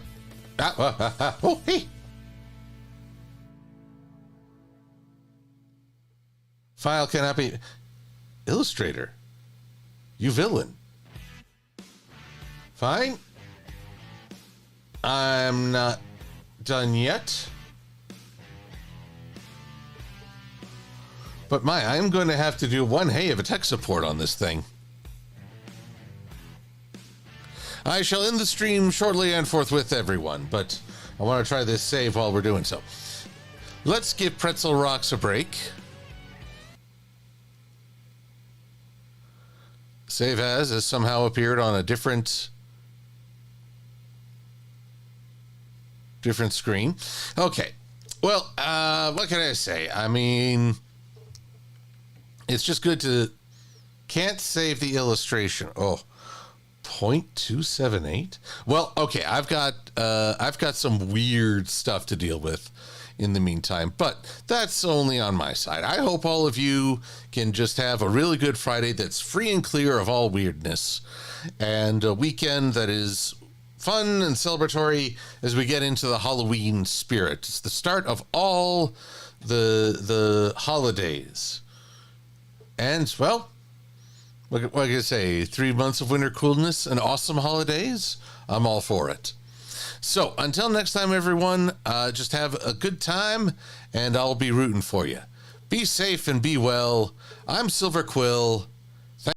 Oh, hey. File cannot be... Illustrator. You villain. Fine. I'm not done yet. But I'm going to have to do one hey of a tech support on this thing. I shall end the stream shortly and forthwith, everyone, but I want to try this save while we're doing so. Let's give Pretzel Rocks a break. Save as has somehow appeared on a different screen. Okay. Well, what can I say? I mean, it's just good to... Can't save the illustration. Oh, 0.278? Well, okay, I've got some weird stuff to deal with in the meantime, but that's only on my side. I hope all of you can just have a really good Friday that's free and clear of all weirdness, and a weekend that is fun and celebratory as we get into the Halloween spirit. It's the start of all the holidays. And, well, what can I say? 3 months of winter coolness and awesome holidays? I'm all for it. So, until next time, everyone, just have a good time, and I'll be rooting for you. Be safe and be well. I'm Silver-Quill.